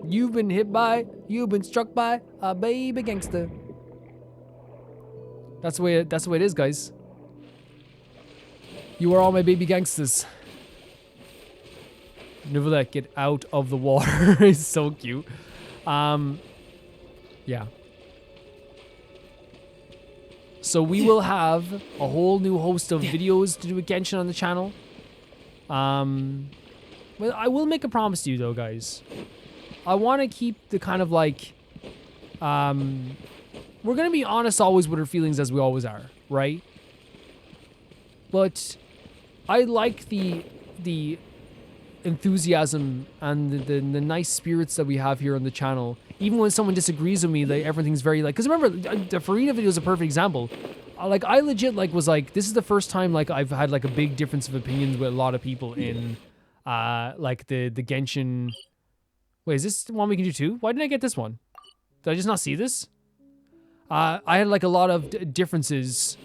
S1: You've been struck by a baby gangsta. That's the way it is, guys. You are all my baby gangsters. Nivelle, get out of the water. He's so cute. Yeah. So we will have a whole new host of videos to do with Genshin on the channel. Well, I will make a promise to you though, guys. I want to keep the kind of like, we're going to be honest always with our feelings as we always are, right? But I like the enthusiasm and the nice spirits that we have here on the channel. Even when someone disagrees with me, like everything's very like, because remember, the Furina video is a perfect example. Like I legit like was like, this is the first time like I've had like a big difference of opinions with a lot of people in like the Genshin. Wait, is this one we can do too? Why didn't I get this one? Did I just not see this? I had like a lot of differences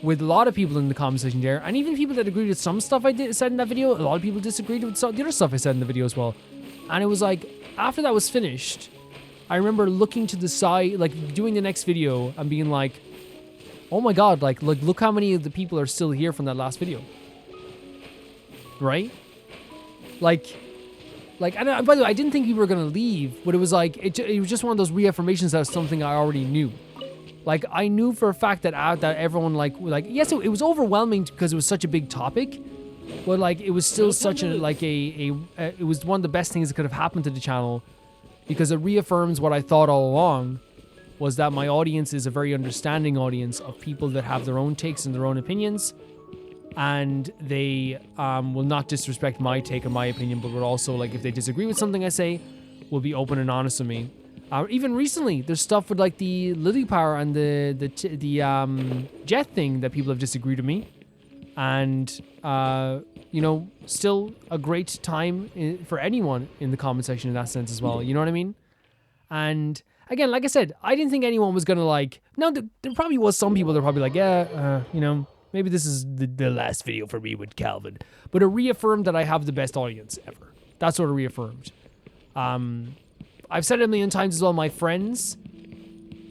S1: with a lot of people in the comment section there, and even people that agreed with some stuff I said in that video. A lot of people disagreed with the other stuff I said in the video as well. And it was like, after that was finished, I remember looking to the side, like doing the next video and being like, oh my god, like look how many of the people are still here from that last video. Right? Like, and by the way, I didn't think people were gonna leave, but it was like, it was just one of those reaffirmations that was something I already knew. Like, I knew for a fact that that everyone, like yes, it was overwhelming because it was such a big topic, but, like, it was still such a, like, it was one of the best things that could have happened to the channel, because it reaffirms what I thought all along, was that my audience is a very understanding audience of people that have their own takes and their own opinions, and they will not disrespect my take and my opinion, but will also, like, if they disagree with something I say, will be open and honest with me. Even recently, there's stuff with like the Lily Power and the jet thing that people have disagreed with me, and you know, still a great time for anyone in the comment section in that sense as well. You know what I mean? And again, like I said, I didn't think anyone was gonna like. No, there probably was some people that were probably like, yeah, you know, maybe this is the last video for me with Calvin. But it reaffirmed that I have the best audience ever. That's what it reaffirmed. I've said it a million times as well. My friends,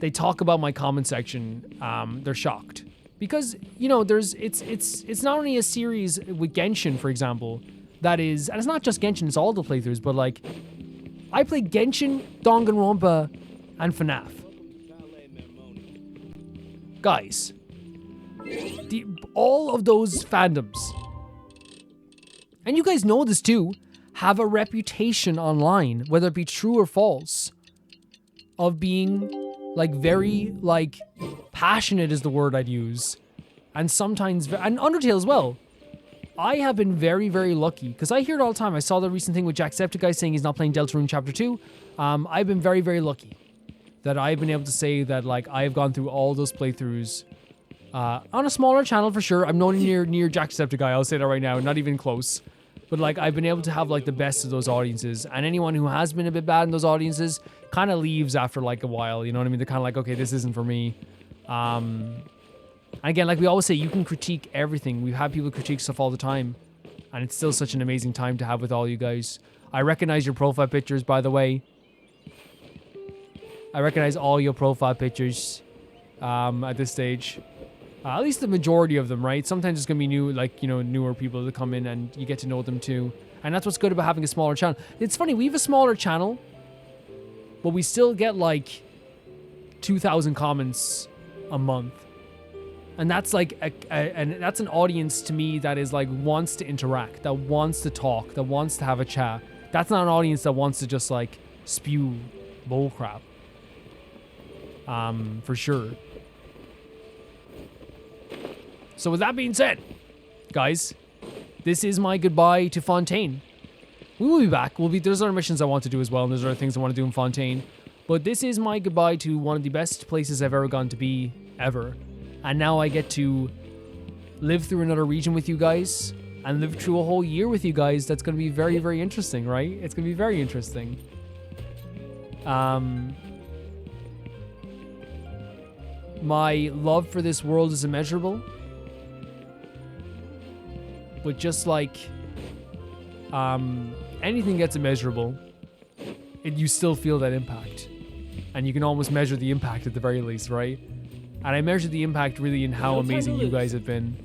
S1: they talk about my comment section. They're shocked because, you know, it's not only a series with Genshin, for example, that is, and it's not just Genshin, it's all the playthroughs, but like, I played Genshin, Danganronpa, and FNAF. Guys, all of those fandoms, and you guys know this too, have a reputation online, whether it be true or false, of being like very like passionate is the word I'd use, and sometimes, and Undertale as well. I have been very, very lucky because I hear it all the time. I saw the recent thing with Jacksepticeye saying he's not playing Deltarune Chapter 2. I've been very, very lucky that I've been able to say that like I have gone through all those playthroughs on a smaller channel for sure. I'm nowhere near Jacksepticeye. I'll say that right now, not even close. But like I've been able to have like the best of those audiences, and anyone who has been a bit bad in those audiences kind of leaves after like a while. You know what I mean? They're kind of like, okay, this isn't for me. And again, like we always say, you can critique everything. We've had people critique stuff all the time, and it's still such an amazing time to have with all you guys. I recognize your profile pictures, by the way. I recognize all your profile pictures at this stage. At least the majority of them, right? Sometimes it's going to be new, like, you know, newer people that come in and you get to know them too. And that's what's good about having a smaller channel. It's funny, we have a smaller channel, but we still get like 2,000 comments a month. And that's like, and that's an audience to me that is like, wants to interact, that wants to talk, that wants to have a chat. That's not an audience that wants to just like spew bullcrap. For sure. So with that being said, guys, this is my goodbye to Fontaine. We will be back. There's other missions I want to do as well, and there's other things I want to do in Fontaine. But this is my goodbye to one of the best places I've ever gone to be, ever. And now I get to live through another region with you guys, and live through a whole year with you guys. That's going to be very, very interesting, right? It's going to be very interesting. My love for this world is immeasurable. But just like anything gets immeasurable, you still feel that impact. And you can almost measure the impact at the very least, right? And I measure the impact really in how amazing you guys have been.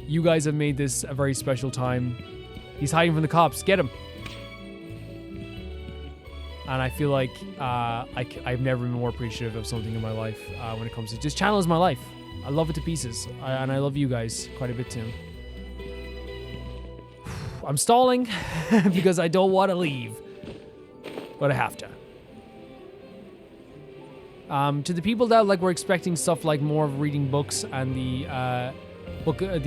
S1: You guys have made this a very special time. He's hiding from the cops. Get him. And I feel like I've never been more appreciative of something in my life when it comes to... This channel is my life. I love it to pieces. And I love you guys quite a bit too. I'm stalling because I don't want to leave. but I have to. To the people that like were expecting stuff like more of reading books and the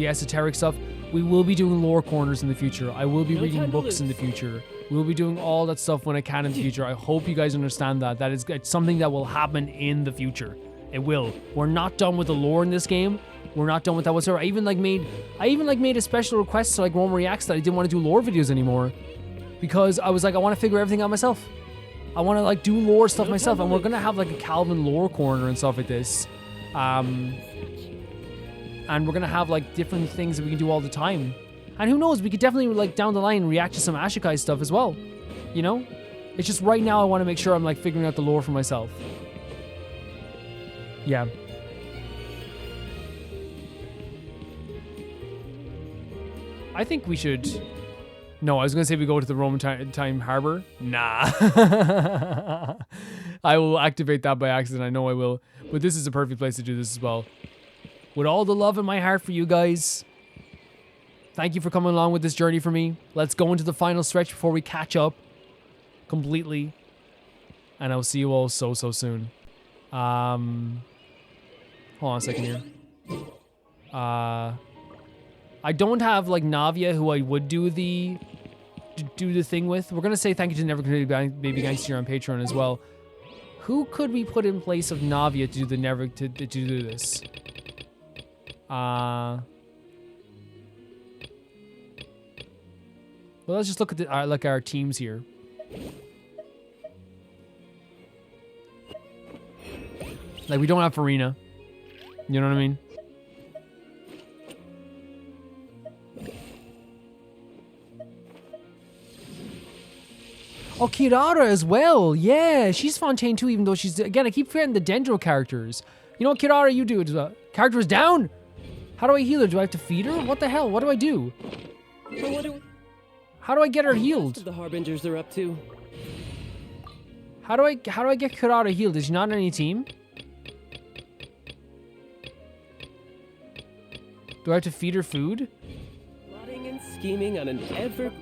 S1: esoteric stuff, we will be doing lore corners in the future. I will be reading books in the future. We will be doing all that stuff when I can in the future. I hope you guys understand that. It's something that will happen in the future. It will. We're not done with the lore in this game. We're not done with that whatsoever. I even made a special request to like Rome Reacts that I didn't want to do lore videos anymore, because I was like, I want to figure everything out myself. I want to like do lore stuff myself, and we're gonna have like a Calvin lore corner and stuff like this, and we're gonna have like different things that we can do all the time. And who knows, we could definitely like down the line react to some Ashikai stuff as well. You know, it's just right now I want to make sure I'm like figuring out the lore for myself. Yeah. I think we should. No, I was gonna say we go to the Roman time harbor. Nah. I will activate that by accident. I know I will. But this is a perfect place to do this as well. With all the love in my heart for you guys, thank you for coming along with this journey for me. Let's go into the final stretch before we catch up completely. And I'll see you all so soon. Hold on a second here. I don't have like Navia, who I would do the thing with. We're gonna say thank you to Never Baby Gangster on Patreon as well. Who could we put in place of Navia to do to do this? Well, let's just look at our teams here. Like, we don't have Furina. You know what I mean? Oh, Kirara as well. Yeah, she's Fontaine too, even though she's... Again, I keep forgetting the Dendro characters. You know what, Kirara, you do it. Character is down. How do I heal her? Do I have to feed her? What the hell? What do I do? How do I get her healed?
S6: The Harbingers are up to.
S1: How do I get Kirara healed? Is she not on any team? Do I have to feed her food?
S6: Plotting and scheming on an ever...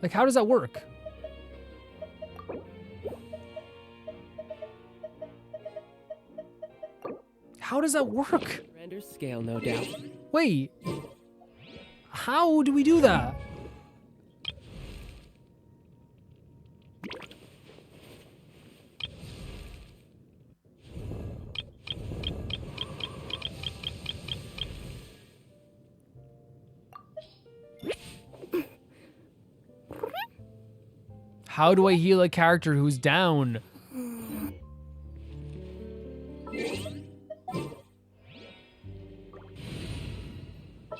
S1: Like, how does that work? How does that work?
S6: Grander scale, no doubt.
S1: Wait. How do we do that? How do I heal a character who's down?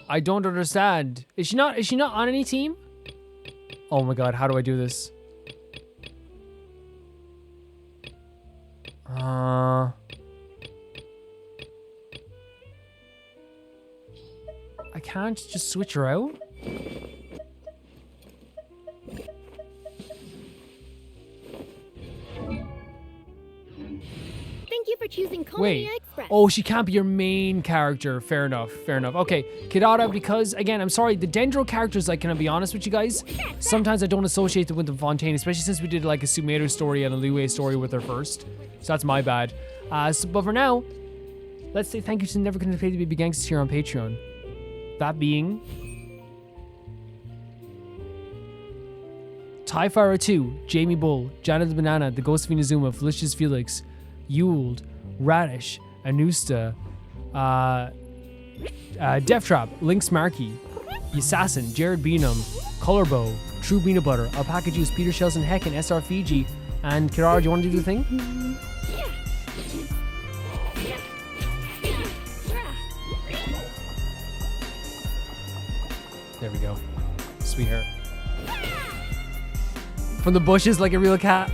S1: I don't understand. Is she not on any team? Oh my god, how do I do this? I can't just switch her out?
S2: Thank you for choosing
S1: Wait.
S2: Colony Express.
S1: Oh, she can't be your main character. Fair enough. Fair enough. Okay, Kirara, because, again, I'm sorry, the Dendro characters, like, can I be honest with you guys? Sometimes I don't associate them with the Fontaine, especially since we did, like, a Sumeru story and a Liyue story with her first. So that's my bad. But for now, let's say thank you to Never Gonna Pay the Baby Gangsters here on Patreon. That being... Typhara 2, Jamie Bull, Janet the Banana, The Ghost of Inazuma, Felicious Felix, Yuld, Radish, Anusta, Death Trap, Lynx Markey, Assassin, Jared Beanham, Colorbow, True Peanut Butter, Alpaca Juice, Peter Shelson, Heck, and SR Fiji. And Kirara, do you want to do the thing? There we go. Sweet hair. From the bushes like a real cat.